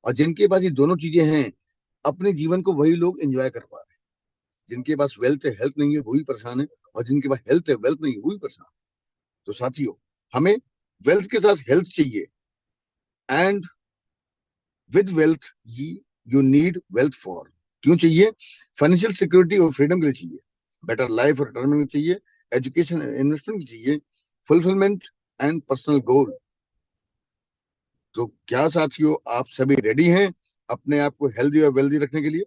और जिनके पास ये दोनों चीजें हैं, अपने जीवन को वही लोग एंजॉय कर पा रहे हैं। जिनके पास वेल्थ है, हेल्थ नहीं है, वही परेशान है, और जिनके पास हेल्थ है, वेल्थ नहीं है, वही परेशान है। तो साथियों, हमें वेल्थ के साथ हेल्थ चाहिए, and with wealth you need wealth for. क्यों चाहिए? फाइनेंशियल सिक्योरिटी और फ्रीडम के लिए चाहिए, बेटर लाइफ और रिटायरमेंट चाहिए, एजुकेशन इन्वेस्टमेंट चाहिए, फुलफिलमेंट एंड पर्सनल गोल। तो क्या साथियों, आप सभी रेडी हैं अपने आप को हेल्दी और वेल्दी रखने के लिए?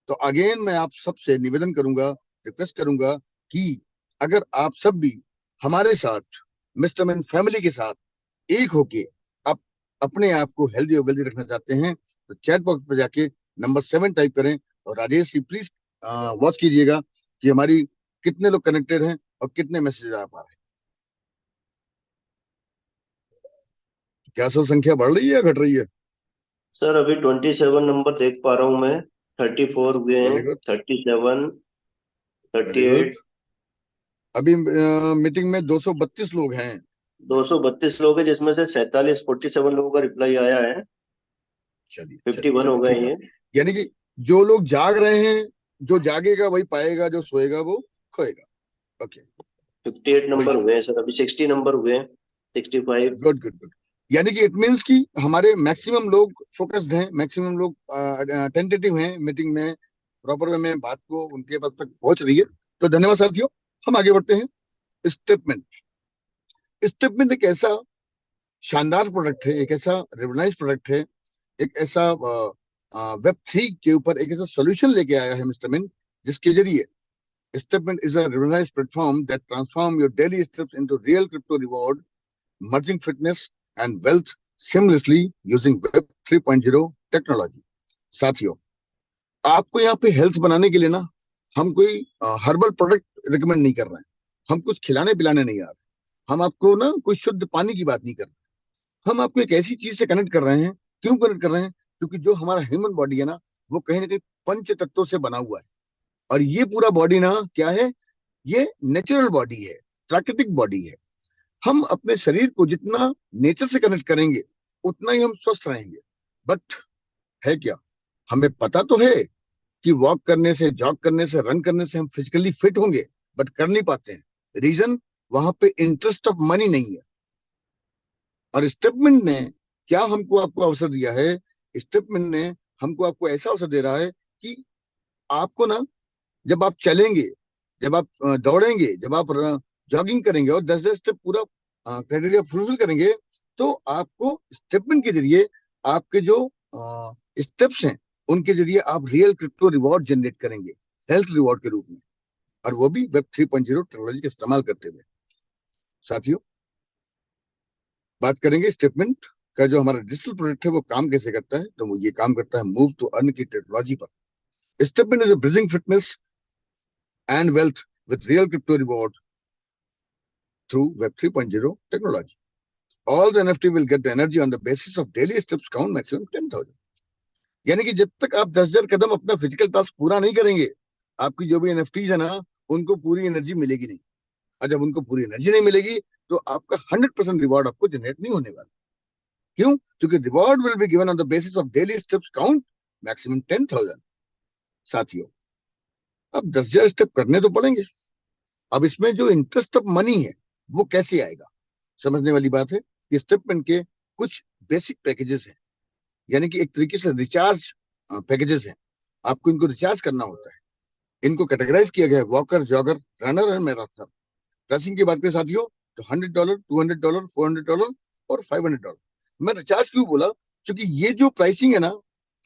तो अगेन मैं आप सबसे निवेदन करूंगा, रिक्वेस्ट करूंगा कि अगर आप सब भी हमारे साथ, मिस्टर मैन फैमिली के साथ एक होके आप अपने आप को हेल्दी और वेल्दी रखना चाहते हैं, तो चैट बॉक्स पर जाके नंबर 7 टाइप करें। और राजेश जी प्लीज वॉच कीजिएगा कि हमारी कितने लोग कनेक्टेड हैं और कितने मैसेज आ पा रहे हैं। क्या सर, संख्या बढ़ रही है या घट रही है? सर अभी 27 नंबर देख पा रहा हूँ मैं। 34 हुए हैं। Very good, 37, very 38। गुड। अभी मीटिंग में 232 लोग हैं। 232 लोग हैं, जिसमें से 47 लोगों का रिप्लाई आया है। चलिए चलिए 51 हो चलिए, गए ठीक है। ये। यानी कि जो लोग जाग रहे हैं, जो जागेगा वही पाएगा, जो सोएगा वो खोएगा। ओके, 58 कोई नंबर इशू हुए नहीं। हैं सर, अभी 60 नंबर हुए हैं। 65। Good good good. यानी कि इट मीन्स कि हमारे मैक्सिमम लोग फोकस्ड हैं, मैक्सिमम लोग टेंटेटिव हैं, मीटिंग में प्रॉपर वे में बात को उनके पास तक पहुंच रही है। तो धन्यवाद साथियों, हम आगे बढ़ते हैं। स्टेटमेंट। स्टेटमेंट एक ऐसा शानदार प्रोडक्ट है, एक ऐसा रिवलाइज प्रोडक्ट है, एक ऐसा वेब 3 के ऊपर एक ऐसा सोल्यूशन लेके आया है मिस्टर मिन, जिसके जरिए Stepman is a realized platform that transforms your daily steps into real crypto reward, merging fitness and wealth seamlessly using Web 3.0 technology. साथियों, आपको यहाँ पे हेल्थ बनाने के लिए ना हम कोई हर्बल प्रोडक्ट रिकमेंड नहीं कर रहे हैं, हम कुछ खिलाने पिलाने नहीं आ रहे, हम आपको ना कोई शुद्ध पानी की बात नहीं कर रहे, हम आपको एक ऐसी चीज से कनेक्ट कर रहे हैं। क्यों कनेक्ट कर रहे हैं? क्योंकि जो हमारा ह्यूमन बॉडी है ना कहीं पंच तत्वों से बना हुआ है। और ये पूरा बॉडी ना क्या है? ये नेचुरल बॉडी है, प्राकृतिक बॉडी है। हम अपने शरीर को जितना नेचर से कनेक्ट करेंगे उतना ही हम स्वस्थ रहेंगे। बट है क्या, हमें पता तो है कि वॉक करने से, जॉग करने से, रन करने से हम फिजिकली फिट होंगे, बट कर नहीं पाते हैं। रीजन, वहां पे इंटरेस्ट ऑफ मनी नहीं है। और स्टेटमेंट ने क्या हमको आपको अवसर दिया है? स्टेटमेंट ने हमको आपको ऐसा अवसर दे रहा है कि आपको ना, जब आप चलेंगे, जब आप दौड़ेंगे, जब आप जॉगिंग करेंगे और 10-10 स्टेप पूरा क्राइटेरिया फुलफिल करेंगे, तो आपको स्टेपमेंट के जरिए आपके जो स्टेप्स हैं उनके जरिए आप रियल क्रिप्टो रिवॉर्ड जनरेट करेंगे, हेल्थ रिवॉर्ड के रूप में, और वो भी वेब 3.0 टेक्नोलॉजी का इस्तेमाल करते हुए। साथियों, बात करेंगे स्टेटमेंट का जो हमारा डिजिटल प्रोडक्ट है वो काम कैसे करता है, तो वो ये काम करता है मूव टू अर्न की टेक्नोलॉजी पर। Stepment is a bridging fitness and wealth with real crypto reward through Web 3.0 technology. All the NFT will get the energy on the basis of daily steps count maximum 10,000। यानी कि जब तक आप 10,000 कदम अपना physical task पूरा नहीं करेंगे, आपकी जो भी एनएफटीज है ना, उनको पूरी एनर्जी मिलेगी नहीं। और जब उनको पूरी एनर्जी नहीं मिलेगी तो आपका 100% रिवॉर्ड आपको जनरेट नहीं होने वाला। क्यों? क्योंकि reward will be given on the basis of daily steps count maximum 10,000। साथियों, अब 10,000 स्टेप करने तो पड़ेंगे। अब इसमें जो इंटरेस्ट ऑफ मनी है वो कैसे आएगा, समझने वाली बात है कि स्टेपमेंट के कुछ बेसिक पैकेजेस हैं, यानी कि एक तरीके से रिचार्ज पैकेजेस हैं। आपको इनको रिचार्ज करना होता है। इनको कैटेगराइज किया गया है walker, jogger, runner and marathon. Pricing की बात करें साथियों तो $100, $200, $400 और $500। मैं रिचार्ज क्यों बोला? क्योंकि ये जो प्राइसिंग है ना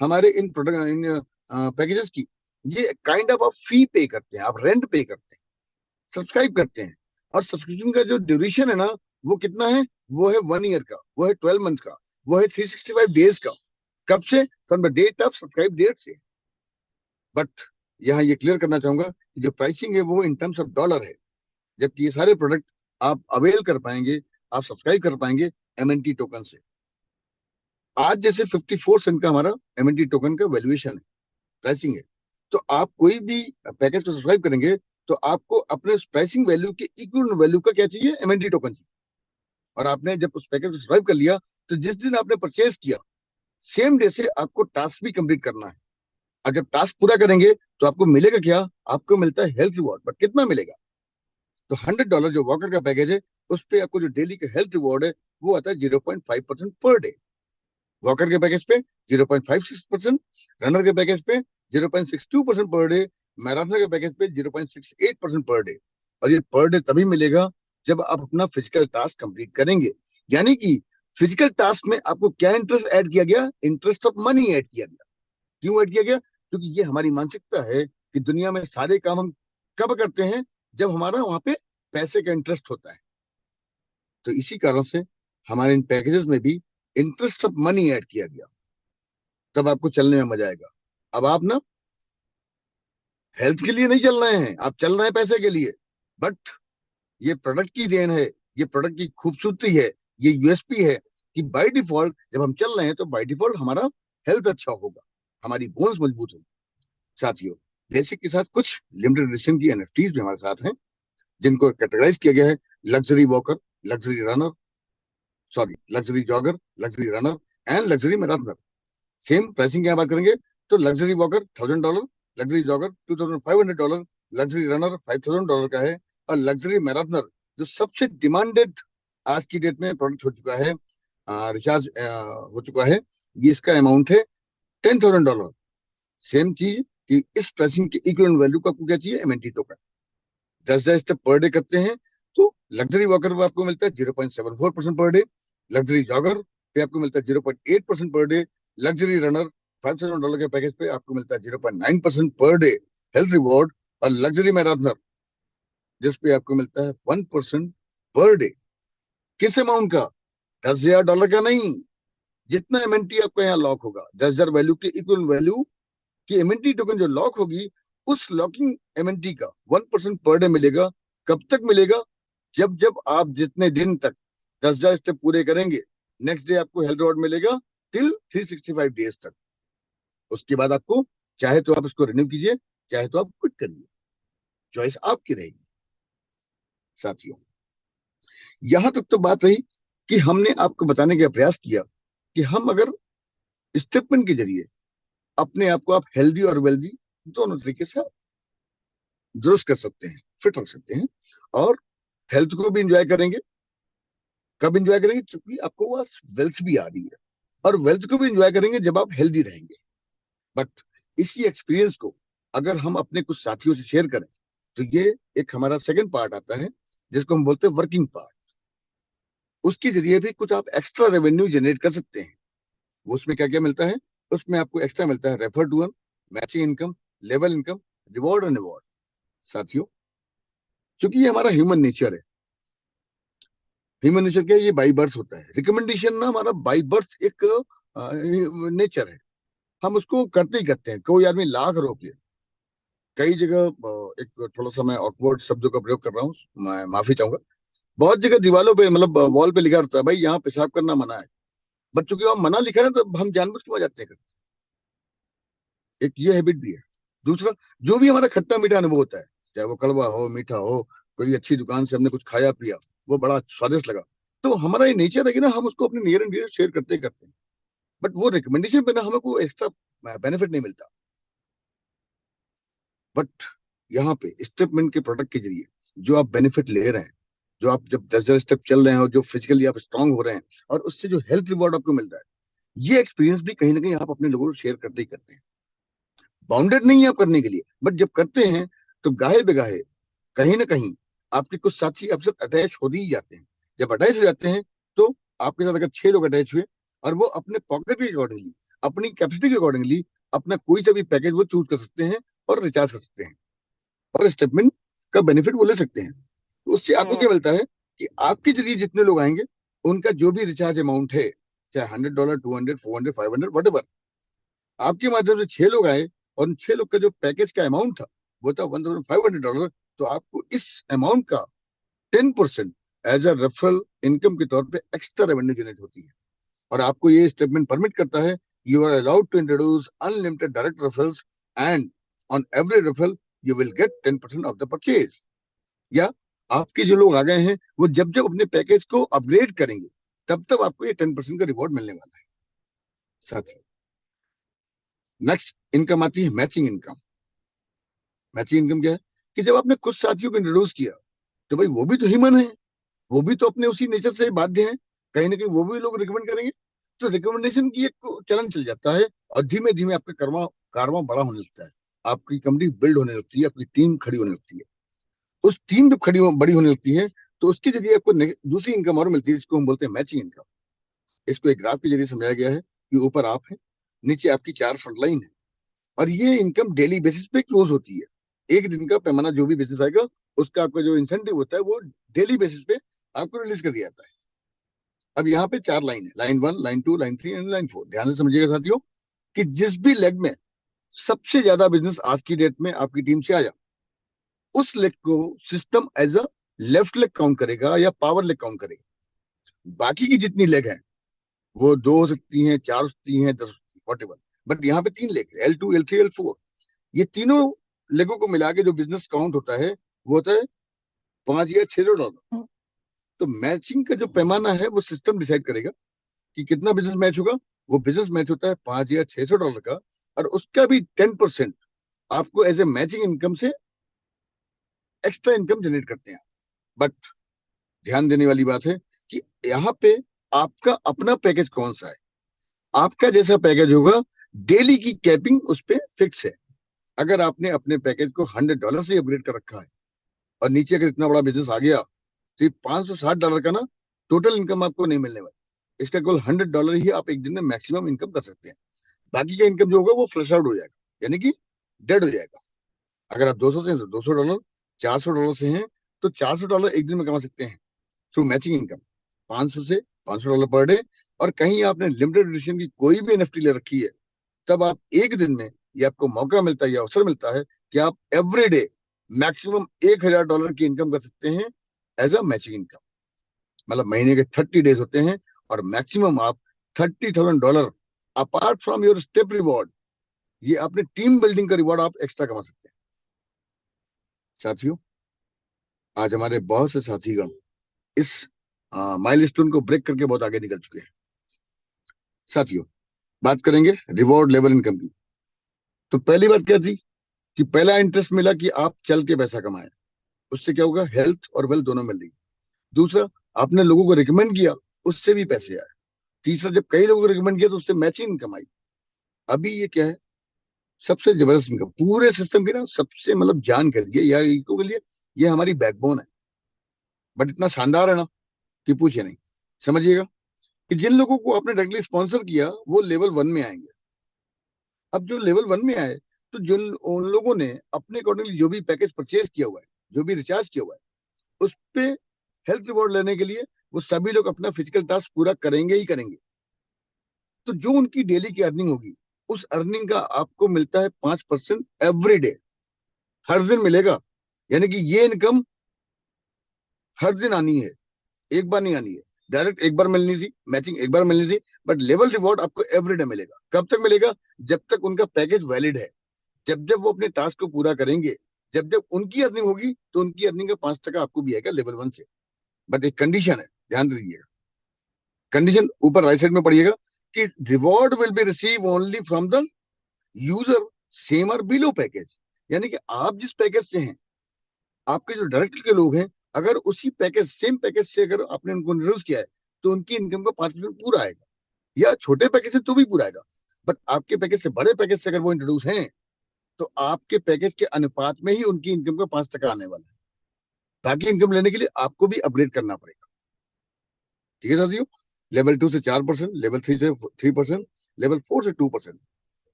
हमारे इन प्रोडक्ट, इन पैकेजेस की, ये काइंड ऑफ आप फी पे करते हैं, आप रेंट पे करते हैं, सब्सक्राइब करते हैं। और सब्सक्रिप्शन का जो ड्यूरेशन है ना वो कितना है? वो है 1 ईयर का, वो है 12 मंथ का, वो है 365 डेज का। कब से? From the date of subscribe date से। बट यहाँ ये क्लियर करना चाहूंगा कि जो प्राइसिंग है वो इन टर्म्स ऑफ डॉलर है, जबकि ये सारे प्रोडक्ट आप अवेल कर पाएंगे, आप सब्सक्राइब कर पाएंगे एमएनटी टोकन से। आज जैसे 54 सेंट का हमारा एमएनटी टोकन का वैल्यूएशन है, प्राइसिंग है। तो आप कोई भी पैकेज को सब्सक्राइब करेंगे तो आपको अपने प्राइसिंग वैल्यू के इक्वल वैल्यू का क्या चाहिए? एमएनटी टोकन चाहिए। और आपने जब उस पैकेज को सब्सक्राइब कर लिया तो जिस दिन आपने परचेज किया सेम डे से आपको टास्क भी कंप्लीट करना है। और जब टास्क पूरा करेंगे तो आपको मिलेगा क्या? आपको मिलता है हेल्थ रिवॉर्ड। बट कितना मिलेगा? तो $100 जो वॉकर का पैकेज है उस पे आपको जो डेली का हेल्थ रिवॉर्ड है वो आता है 0.5% पर डे। वॉकर के पैकेज पे 0.56%, रनर के पैकेज पे 0.62% पर डे, मैराथन के पैकेज पे 0.68% पर डे। और ये पर डे तभी मिलेगा जब आप अपना फिजिकल टास्क कंप्लीट करेंगे। यानी कि फिजिकल टास्क में आपको क्या इंटरेस्ट ऐड किया गया? इंटरेस्ट ऑफ मनी ऐड किया गया। क्यों ऐड किया गया? क्योंकि ये हमारी मानसिकता है कि दुनिया में सारे काम हम कब करते हैं? जब हमारा वहां पे पैसे का इंटरेस्ट होता है। तो इसी कारण से हमारे इन पैकेजेस में भी इंटरेस्ट ऑफ मनी ऐड किया गया, तब आपको चलने में मजा आएगा। अब आप ना हेल्थ के लिए नहीं चल रहे हैं, आप चल रहे हैं पैसे के लिए। बट ये प्रोडक्ट की देन है, ये प्रोडक्ट की खूबसूरती है, ये यूएसपी है कि बाय डिफॉल्ट जब हम चल रहे हैं तो बाय डिफॉल्ट हमारा हेल्थ अच्छा होगा, हमारी बोन्स मजबूत होगी। साथियों, बेसिक के साथ कुछ लिमिटेड एडिशन की एनएफटीज भी हमारे साथ हैं, जिनको कैटेगराइज किया गया है luxury walker, luxury runner, sorry luxury jogger, luxury runner and luxury marathoner. Same pricing की बात करेंगे तो luxury walker $1,000, luxury jogger $2,500, luxury runner $5,000 का है। और लग्जरी मैराथनर जो सबसे डिमांडेड आज की डेट में प्रोडक्ट हो चुका है, रिचार्ज हो चुका है, ये इसका अमाउंट है $10,000। सेम चीज कि इस प्राइसिंग के इक्विवेलेंट वैल्यू का आपको क्या चाहिए? MNT token. 10,000 step per day करते हैं तो लग्जरी वॉकर पे आपको मिलता है 0.74% पर डे, लग्जरी जॉगर पे आपको मिलता है 0.8% पर डे, लग्जरी रनर $5,000 के पैकेज पे आपको मिलता है 0.9% पर डे हेल्थ रिवॉर्ड, और लग्जरी मैराथनर जिसपे आपको मिलता है 1% पर डे। किस अमाउंट का? $10,000 का नहीं, जितना एमएनटी आपका यहाँ लॉक होगा 10,000 वैल्यू के इक्वल वैल्यू की एमएनटी टोकन जो लॉक होगी, उस लॉकिंग एमएनटी का 1% पर डे मिलेगा। कब तक मिलेगा? जब जब आप जितने दिन तक 10,000 स्टेप पूरे करेंगे, नेक्स्ट डे आपको हेल्थ रिवॉर्ड मिलेगा टिल 365 डेज तक। उसके बाद आपको चाहे तो आप इसको रिन्यू कीजिए, चाहे तो आप क्विट करिए, चॉइस आपकी रहेगी। साथियों, यहां तक तो बात रही कि हमने आपको बताने का प्रयास किया कि हम अगर स्टेपमेंट के जरिए अपने आप को आप हेल्दी और वेल्दी दोनों तरीके से दुरुस्त कर सकते हैं, फिट रख सकते हैं, और हेल्थ को भी इंजॉय करेंगे। कब इंजॉय करेंगे? क्योंकि आपको वह वेल्थ भी आ रही है, और वेल्थ को भी इंजॉय करेंगे जब आप हेल्दी रहेंगे। बट इसी एक्सपीरियंस को अगर हम अपने कुछ साथियों से शेयर करें तो ये एक हमारा सेकंड पार्ट आता है जिसको हम बोलते हैं वर्किंग पार्ट। उसके जरिए भी कुछ आप एक्स्ट्रा रेवेन्यू जनरेट कर सकते हैं। उसमें क्या क्या मिलता है? उसमें आपको एक्स्ट्रा मिलता है refer to earn, matching income, level income, reward and reward. साथियों, क्योंकि ये हमारा ह्यूमन नेचर है, ह्यूमन नेचर क्या है, ये बाई बर्थ होता है। रिकमेंडेशन ना हमारा बाई बर्थ एक नेचर है, हम उसको करते ही करते हैं। कोई आदमी लाख रोके, कई जगह एक थोड़ा सा मैं ऑकवर्ड शब्दों का प्रयोग कर रहा हूँ, मैं माफी चाहूंगा। बहुत जगह दीवारों पे मतलब वॉल पे लिखा रहता है भाई यहाँ पेशाब करना मना है, बट चूंकि वहां मना लिखा है ना तो हम जानबूझ के वहां जाते हैं। एक ये हैबिट भी है। दूसरा, जो भी हमारा खट्टा मीठा अनुभव होता है, चाहे वो कड़वा हो मीठा हो, कोई अच्छी दुकान से हमने कुछ खाया पिया, वो बड़ा स्वादिष्ट लगा, तो हमारा ये नेचर है कि ना हम उसको अपने नियर एंड डियर शेयर करते ही करते हैं। बट वो रिकमेंडेशन पे ना हमें कोई एक्स्ट्रा बेनिफिट नहीं मिलता। बट यहाँ पे स्टेपमेंट के प्रोडक्ट के जरिए जो आप बेनिफिट ले रहे हैं, जो आप जब 10 स्टेप चल रहे हैं और जो फिजिकली आप स्ट्रांग हो रहे हैं, और उससे जो हेल्थ रिवॉर्ड आपको मिलता है, ये एक्सपीरियंस भी कहीं ना कहीं आप अपने लोगों को शेयर करते ही करते हैं। बाउंडेड नहीं है आप करने के लिए, बट जब करते हैं तो गाहे बेगाहे कहीं ना कहीं आपके कुछ साथी आपसे अटैच हो ही जाते हैं। जब अटैच हो जाते हैं तो आपके साथ अगर 6 लोग अटैच हुए और वो अपने पॉकेट के अकॉर्डिंगली, अपनी कैपेसिटी के अकॉर्डिंगली अपना कोई सा भी पैकेज वो चूज कर सकते हैं और रिचार्ज कर सकते हैं, और स्टेटमेंट का बेनिफिट वो ले सकते हैं। तो उससे आपको क्या मिलता है कि आपके जरिए जितने लोग आएंगे उनका जो भी रिचार्ज अमाउंट है, चाहे $100, 200, 400, 500, वट, आपके माध्यम से 6 लोग आए और उन 6 लोग का जो पैकेज का अमाउंट था वो था $1,500, तो आपको इस अमाउंट का 10% एज अ रेफरल इनकम के तौर पे एक्स्ट्रा रेवेन्यू जनरेट होती है। और आपको ये स्टेटमेंट परमिट करता है, you are allowed to introduce unlimited direct referrals and on every referral you will get 10% off the purchase. या आपके जो लोग आ गए हैं वो जब जब अपने पैकेज को अपग्रेड करेंगे तब तब आपको ये 10% का रिवॉर्ड मिलने वाला है। साथ नेक्स्ट इनकम आती है मैचिंग इनकम। मैचिंग इनकम क्या है कि जब आपने कुछ साथियों को इंट्रोड्यूस किया तो भाई वो भी तो ह्यूमन है, वो भी तो अपने उसी नेचर से बाध्य है, कहीं ना कहीं वो भी लोग रिकमेंड करेंगे। तो रिकमेंडेशन की एक चलन चल जाता है और धीमे धीमे आपका कारवां बड़ा होने लगता है, आपकी कंपनी बिल्ड होने लगती है, आपकी टीम खड़ी होने लगती है। उस टीम जब बड़ी होने लगती है तो उसके जरिए आपको दूसरी इनकम और मिलती है जिसको हम बोलते हैं मैचिंग इनकम। इसको एक ग्राफ के जरिए समझाया गया है कि ऊपर आप है, नीचे आपकी 4 फ्रंटलाइन है, और ये इनकम डेली बेसिस पे क्लोज होती है। एक दिन का पैमाना जो भी बिजनेस आएगा उसका आपका जो इंसेंटिव होता है वो डेली बेसिस पे आपको रिलीज कर दिया जाता है। अब यहाँ पे 4 लाइन है, line 1, line 2, line 3 and line 4। ध्यान से समझिएगा साथियों कि जिस भी लेग में सबसे ज्यादा बिजनेस आज की डेट में आपकी टीम से आया, उस लेग को system as a left leg count करेगा या पावर लेग काउंट करेगा। बाकी की जितनी लेग है वो 2 हो सकती हैं, 4 हो सकती हैं, 10, वॉट एवर, बट यहाँ पे 3 लेग है, L2, L3, L4। ये तीनों लेगों को मिला के जो बिजनेस काउंट होता है वो होता है $5 या $600। तो मैचिंग का जो पैमाना है वो सिस्टम डिसाइड करेगा कि कितना बिजनेस मैच होगा। वो बिजनेस मैच होता है $500 या $600 का, और उसका भी 10% आपको एज ए मैचिंग इनकम से एक्स्ट्रा इनकम जनरेट करते हैं। बट ध्यान देने वाली बात है कि यहाँ पे आपका अपना पैकेज कौन सा है। आपका जैसा पैकेज होगा डेली की कैपिंग उस पर फिक्स है। अगर आपने अपने पैकेज को $100 से अपग्रेड कर रखा है और नीचे अगर इतना बड़ा बिजनेस आ गया तो ये $560 का ना टोटल इनकम आपको नहीं मिलने वाली। इसका केवल $100 ही आप एक दिन में मैक्सिमम इनकम कर सकते हैं। बाकी का इनकम जो होगा वो फ्लश आउट हो जाएगा, यानी कि डेड हो जाएगा। अगर आप 200 से हैं तो $200, $400 से हैं तो $400 एक दिन में कमा सकते हैं थ्रू मैचिंग इनकम। 500 से $500 पर डे, और कहीं आपने लिमिटेड एडिशन की कोई भी एनएफटी ले रखी है तब आप एक दिन में, ये आपको मौका मिलता है या अवसर मिलता है कि आप एवरी डे मैक्सिमम $1,000 की इनकम कर सकते हैं एज अ मैचिंग इनकम। मतलब महीने के 30 डेज होते हैं और मैक्सिमम आप $30,000 apart from your step reward, ये अपने टीम बिल्डिंग का रिवॉर्ड आप एक्स्ट्रा कमा सकते हैं। साथियों, आज हमारे बहुत से साथीगण इस माइलस्टोन को ब्रेक करके बहुत आगे निकल चुके हैं। साथियों, बात करेंगे रिवॉर्ड लेवल इनकम की। तो पहली बात क्या थी कि पहला इंटरेस्ट मिला कि आप चल के पैसा कमाएं, उससे क्या होगा, हेल्थ और वेल्थ दोनों मिल रही। दूसरा, आपने लोगों को रिकमेंड किया, उससे भी पैसे आए। तीसरा, जब कई लोगों को रिकमेंड किया तो उससे मैचिंग इनकम आई। अभी ये क्या है, सबसे जबरदस्त इनकम पूरे सिस्टम की ना, सबसे मतलब जान कर लिए या इको के लिए ये हमारी बैकबोन है। बट इतना शानदार है ना कि पूछे नहीं। समझिएगा कि जिन लोगों को आपने डायरेक्टली स्पॉन्सर किया वो लेवल 1 में आएंगे। अब जो लेवल 1 में आए तो जिन उन लोगों ने अपने अकॉर्डिंगली जो भी पैकेज परचेज किया हुआ है, जो भी रिचार्ज किया हुआ है, उस पे हेल्थ रिवॉर्ड लेने के लिए वो सभी लोग अपना फिजिकल टास्क पूरा करेंगे ही करेंगे। तो जो उनकी डेली की अर्निंग होगी, उस अर्निंग का आपको मिलता है 5% एवरी डे, हर दिन मिलेगा। यानी कि ये इनकम हर दिन आनी है, एक बार नहीं आनी है। डायरेक्ट एक बार मिलनी थी, मैचिंग एक बार मिलनी थी, बट लेवल रिवॉर्ड आपको एवरीडे मिलेगा। कब तक मिलेगा? जब तक उनका पैकेज वैलिड है, जब जब वो अपने टास्क को पूरा करेंगे, जब जब उनकी अर्निंग होगी, तो उनकी अर्निंग का 5% आपको भी आएगा लेवल 1 से। बट एक कंडीशन है, ध्यान दीजिएगा। कंडीशन ऊपर राइट साइड में पढ़िएगा कि reward will be receive only from the user same और बिलो पैकेज। यानी कि आप जिस पैकेज से हैं, आपके जो डायरेक्ट के लोग हैं, अगर उसी पैकेज सेम पैकेज से अगर आपने उनको इंट्रोड्यूस किया है, तो उनकी इनकम का 5% पूरा आएगा। या छोटे पैकेज से तो भी पूरा आएगा, बट आपके पैकेज से, बड़े पैकेज से अगर वो इंट्रोड्यूस हैं, तो आपके पैकेज के अनुपात में ही उनकी इनकम का 5% आने वाला है। बाकी इनकम लेने के लिए आपको भी अपग्रेड करना पड़ेगा। ठीक है साथियों? लेवल 2 से 4%, लेवल 3 से 3%, लेवल 4 से 2%।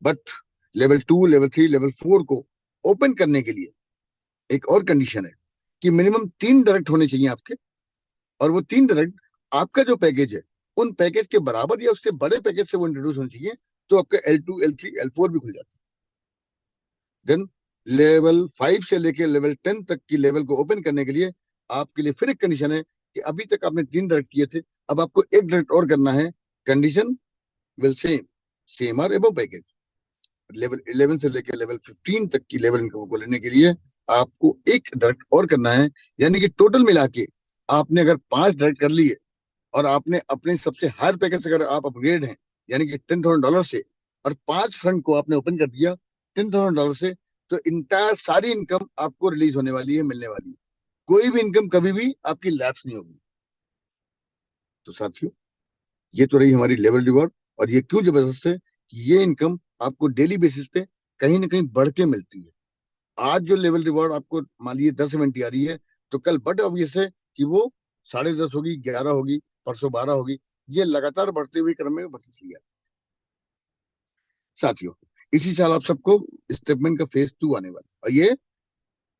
बट लेवल 2, लेवल 3, लेवल 4 को ओपन करने के लिए एक और कंडीशन है कि मिनिमम 3 डायरेक्ट होने चाहिए आपके, और वो 3 डायरेक्ट आपका जो पैकेज है, उन पैकेज के बराबर या उससे बड़े पैकेज से वो इंट्रोड्यूस होने चाहिए, तो आपका L2, L3, L4 भी खुल जाता है। देन लेवल 5 से लेकर लेवल 10 तक की लेवल को ओपन करने के लिए आपके लिए फिर एक कंडीशन है कि अभी तक आपने 3 डायरेक्ट किए थे, अब आपको एक डायरेक्ट और करना है। कंडीशन विल सेम और एबव पैकेज। लेवल 11 से लेकर लेवल 15 तक की लेवल इनकम को लेने के लिए आपको एक डायरेक्ट और करना है। यानी कि टोटल मिला के आपने अगर 5 डायरेक्ट कर लिए, और आपने अपने सबसे हायर पैकेज से अगर आप अपग्रेड हैं, यानी कि $10,000 से, और 5 फंड को आपने ओपन कर दिया $10,000 से, तो इंटायर सारी इनकम आपको रिलीज होने वाली है, मिलने वाली है। कोई भी इनकम कभी भी आपकी लैप्स नहीं होगी। तो साथियों, ये तो रही हमारी लेवल रिवॉर्ड। और ये क्यों जबरदस्त है कि ये इनकम आपको डेली बेसिस पे कहीं ना कहीं बढ़ के मिलती है। आज जो लेवल रिवॉर्ड आपको मान लीजिए 10 इवेंट आ रही है, तो कल बट ऑब्वियस है कि वो 10:30 होगी, 11 होगी, परसों 12 होगी। ये लगातार बढ़ते हुए क्रम में बढ़ती चली है साथियों। इसी साल आप सबको स्टेटमेंट का फेज 2 आने वाला है, और ये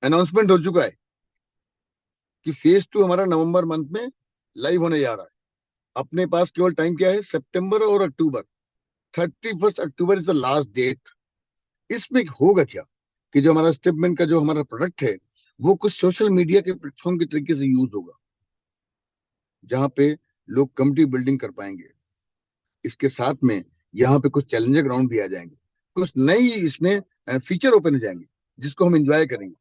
अनाउंसमेंट हो चुका है कि फेज 2 हमारा नवंबर मंथ में लाइव होने जा रहा है। अपने पास केवल टाइम क्या है? सितंबर और अक्टूबर। 31 October is the last date. इसमें होगा क्या कि जो हमारा स्टेटमेंट का जो हमारा प्रोडक्ट है, वो कुछ सोशल मीडिया के प्लेटफॉर्म के तरीके से यूज होगा, जहां पे लोग कम्युनिटी बिल्डिंग कर पाएंगे। इसके साथ में यहाँ पे कुछ चैलेंजर ग्राउंड भी आ जाएंगे, कुछ नई इसमें फीचर ओपन हो जाएंगे, जिसको हम एंजॉय करेंगे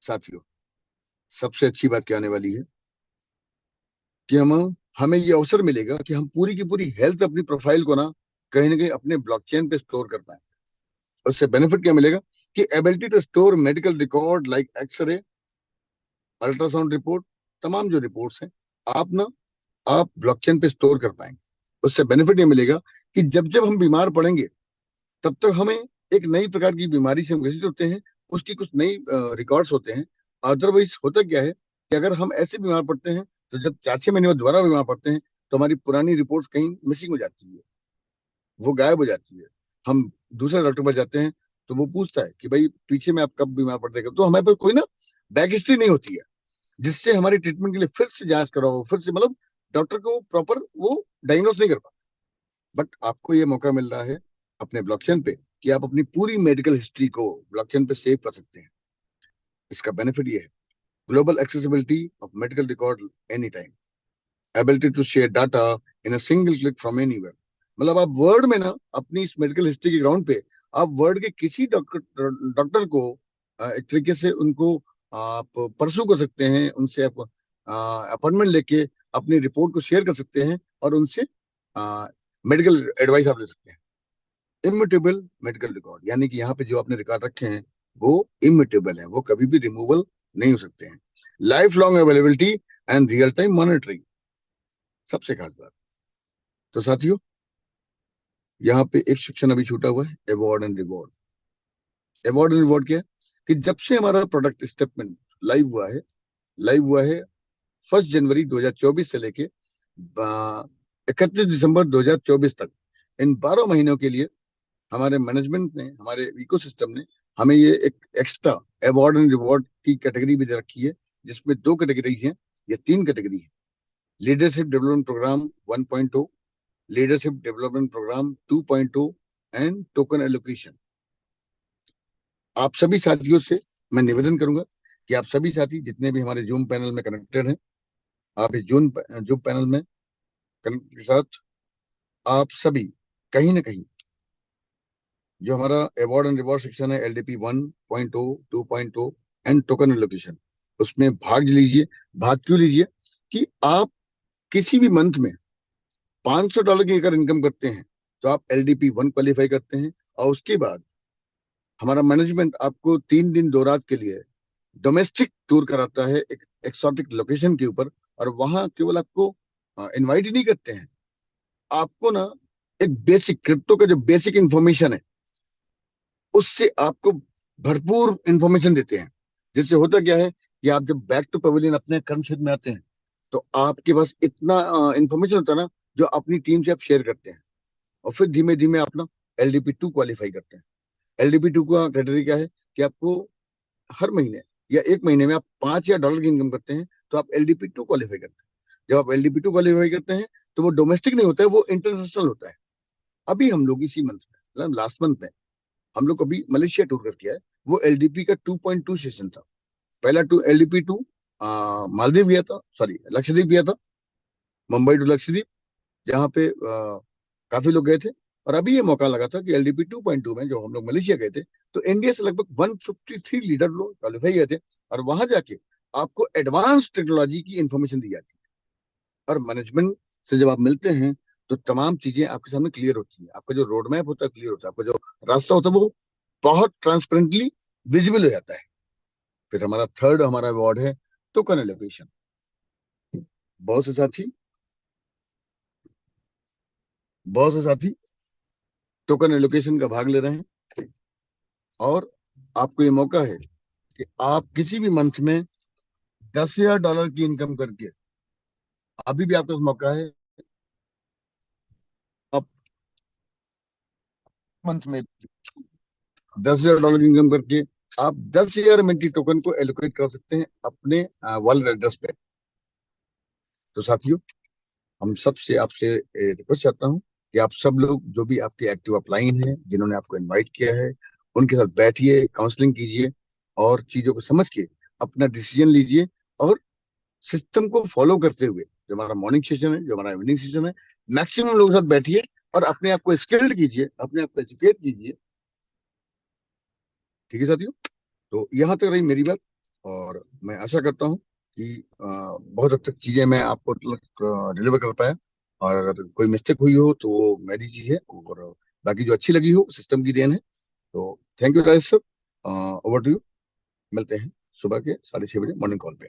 साथियों। सबसे अच्छी बात क्या आने वाली है कि हमें ये अवसर मिलेगा कि हम पूरी की पूरी हेल्थ अपनी प्रोफाइल को ना कहीं अपने ब्लॉकचेन पे स्टोर कर पाए। उससे बेनिफिट क्या मिलेगा कि ability to store medical record like x-ray, ultrasound report, तमाम जो रिपोर्ट्स हैं, आप ब्लॉकचेन पे स्टोर कर पाएंगे। उससे बेनिफिट ये मिलेगा कि जब जब हम बीमार पड़ेंगे, तब तक हमें एक नई प्रकार की बीमारी से हम ग्रसित होते हैं, उसकी कुछ नई रिकॉर्ड्स होते हैं। अदरवाइज होता क्या है कि अगर हम ऐसे बीमार पड़ते हैं, तो जब 4-6 महीने बाद दोबारा बीमार पड़ते हैं, तो हमारी पुरानी रिपोर्ट्स कहीं मिसिंग हो जाती है, वो गायब हो जाती है। हम दूसरे डॉक्टर पर जाते हैं, तो वो पूछता है कि भाई पीछे में आप कब बीमार पड़ते हैं, तो हमारे पास कोई ना बैक हिस्ट्री नहीं होती है, जिससे हमारी ट्रीटमेंट के लिए फिर से जांच कराओ, फिर से मतलब डॉक्टर को प्रॉपर वो डायग्नोस नहीं कर पाता। बट आपको ये मौका मिल रहा है अपने ब्लॉकचेन पे कि आप अपनी पूरी मेडिकल हिस्ट्री को ब्लॉकचेन पे सेव कर सकते हैं। इसका बेनिफिट ये है global accessibility of medical record any time, ability to share data in a single click from anywhere. मतलब आप वर्ड में ना अपनी इस मेडिकल हिस्ट्री के ग्राउंड पे आप वर्ड के किसी डॉक्टर डॉक्टर को एक तरीके से उनको आप परसू कर सकते हैं, उनसे आप अपॉइंटमेंट लेके अपनी रिपोर्ट को शेयर कर सकते हैं, और उनसे मेडिकल एडवाइस आप ले सकते हैं। इमिटेबल मेडिकल रिकॉर्ड, यानी कि यहाँ पे जो आपने रिकॉर्ड रखे हैं वो इमिटेबल है, वो कभी भी रिमूवल नहीं हो सकते हैं। Life long availability and real time monitoring, सबसे खास बात। तो साथियों, यहाँ पे एक सेक्शन अभी छूटा हुआ है, award and reward. Award and reward क्या है कि जब से हमारा प्रोडक्ट स्टेटमेंट लाइव हुआ है 1 जनवरी 2024 से लेके 31 दिसंबर 2024 तक, इन 12 महीनों के लिए हमारे मैनेजमेंट ने, हमारे इकोसिस्टम ने हमें ये एक एक्स्ट्रा अवार्ड एंड रिवॉर्ड की कैटेगरी भी दे रखी है, जिसमें 2 कैटेगरी है या 3 कैटेगरी है। Leadership development program 1.0, leadership development program 2.0 and token allocation. आप सभी साथियों से मैं निवेदन करूंगा कि आप सभी साथी जितने भी हमारे जूम पैनल में कनेक्टेड हैं, आप इस जूम जूम पैनल में कनेक्ट के साथ आप सभी कहीं ना कहीं जो हमारा अवार्ड एंड रिवॉर्ड सेक्शन है LDP 1.0, 2.0 एंड टोकन एलोकेशन, उसमें भाग लीजिए। भाग क्यों लीजिए कि आप किसी भी मंथ में $500 की अगर इनकम करते हैं तो आप LDP 1 क्वालिफाई करते हैं, और उसके बाद हमारा मैनेजमेंट आपको 3 दिन 2 रात के लिए डोमेस्टिक टूर कराता है एक एक्सोटिक लोकेशन के ऊपर। और वहां केवल आपको इनवाइट ही नहीं करते हैं, आपको ना एक बेसिक क्रिप्टो का जो बेसिक इंफॉर्मेशन है उससे आपको भरपूर इंफॉर्मेशन देते हैं। जिससे होता क्या है कि आप जब बैक टू पवेलियन अपने कर्म क्षेत्र में आते हैं तो आपके पास इतना इंफॉर्मेशन होता है ना, जो अपनी टीम से आप शेयर करते हैं, और फिर धीमे धीमे आप ना LDP 2 क्वालिफाई करते हैं। LDP 2 का क्राइटेरिया क्या है कि आपको हर महीने या एक महीने में आप $5,000 की इनकम करते हैं तो आप LDP 2 क्वालिफाई करते हैं। जब आप LDP 2 क्वालिफाई करते हैं तो वो डोमेस्टिक नहीं होता है, वो इंटरनेशनल होता है। अभी हम लोग इसी मंथ में, मतलब लास्ट मंथ में, हम लोग अभी मलेशिया टूर करके आए। वो LDP का 2.2 सेशन था। पहला LDP 2 मालदीव गया था, सॉरी लक्षद्वीप गया था, मुंबई टू लक्षद्वीप, जहाँ पे काफी लोग गए थे। और अभी ये मौका लगा था कि LDP 2.2 में जो हम लोग मलेशिया गए थे, तो इंडिया से लगभग 153 लीडर लोग क्वालिफाई गए थे। और वहां जाके आपको एडवांस टेक्नोलॉजी की इंफॉर्मेशन दी जाती है, और मैनेजमेंट से जब आप मिलते हैं तो तमाम चीजें आपके सामने क्लियर होती है। आपका जो रोड मैप होता है क्लियर होता है, आपका जो रास्ता होता है वो बहुत ट्रांसपेरेंटली विजिबल हो जाता है। फिर हमारा थर्ड हमारा अवार्ड है टोकन एलोकेशन। बहुत से साथी बहुत से साथी टोकन एलोकेशन का भाग ले रहे हैं, और आपको ये मौका है कि आप किसी भी मंथ में $10,000 की इनकम करके, अभी भी आपके पास मौका है, आप मंथ में $10,000 की इनकम करके आप 10,000 मिनटी टोकन को एलोकेट कर सकते हैं अपने वॉलेट एड्रेस पे। तो साथियों, हम सबसे आपसे रिक्वेस्ट चाहता हूँ कि आप सब लोग जो भी आपके एक्टिव अपलाइन हैं, जिन्होंने आपको इनवाइट किया है, उनके साथ बैठिए, काउंसलिंग कीजिए, और चीजों को समझ के अपना डिसीजन लीजिए। और सिस्टम को फॉलो करते हुए, जो हमारा मॉर्निंग सेशन है, जो हमारा इवनिंग सेशन है, मैक्सिमम लोगों के साथ बैठिए और अपने आप को स्किल्ड कीजिए, अपने आप को एजुकेट कीजिए। ठीक है साथियों, तो यहाँ तक रही मेरी बात, और मैं आशा करता हूँ कि बहुत हद तक चीजें मैं आपको डिलीवर कर पाया। और अगर कोई मिस्टेक हुई हो तो वो मेरी चीज है, और बाकी जो अच्छी लगी हो सिस्टम की देन है। तो thank you Rajesh sir, over to you. मिलते हैं सुबह के 6:30 बजे मॉर्निंग कॉल पे।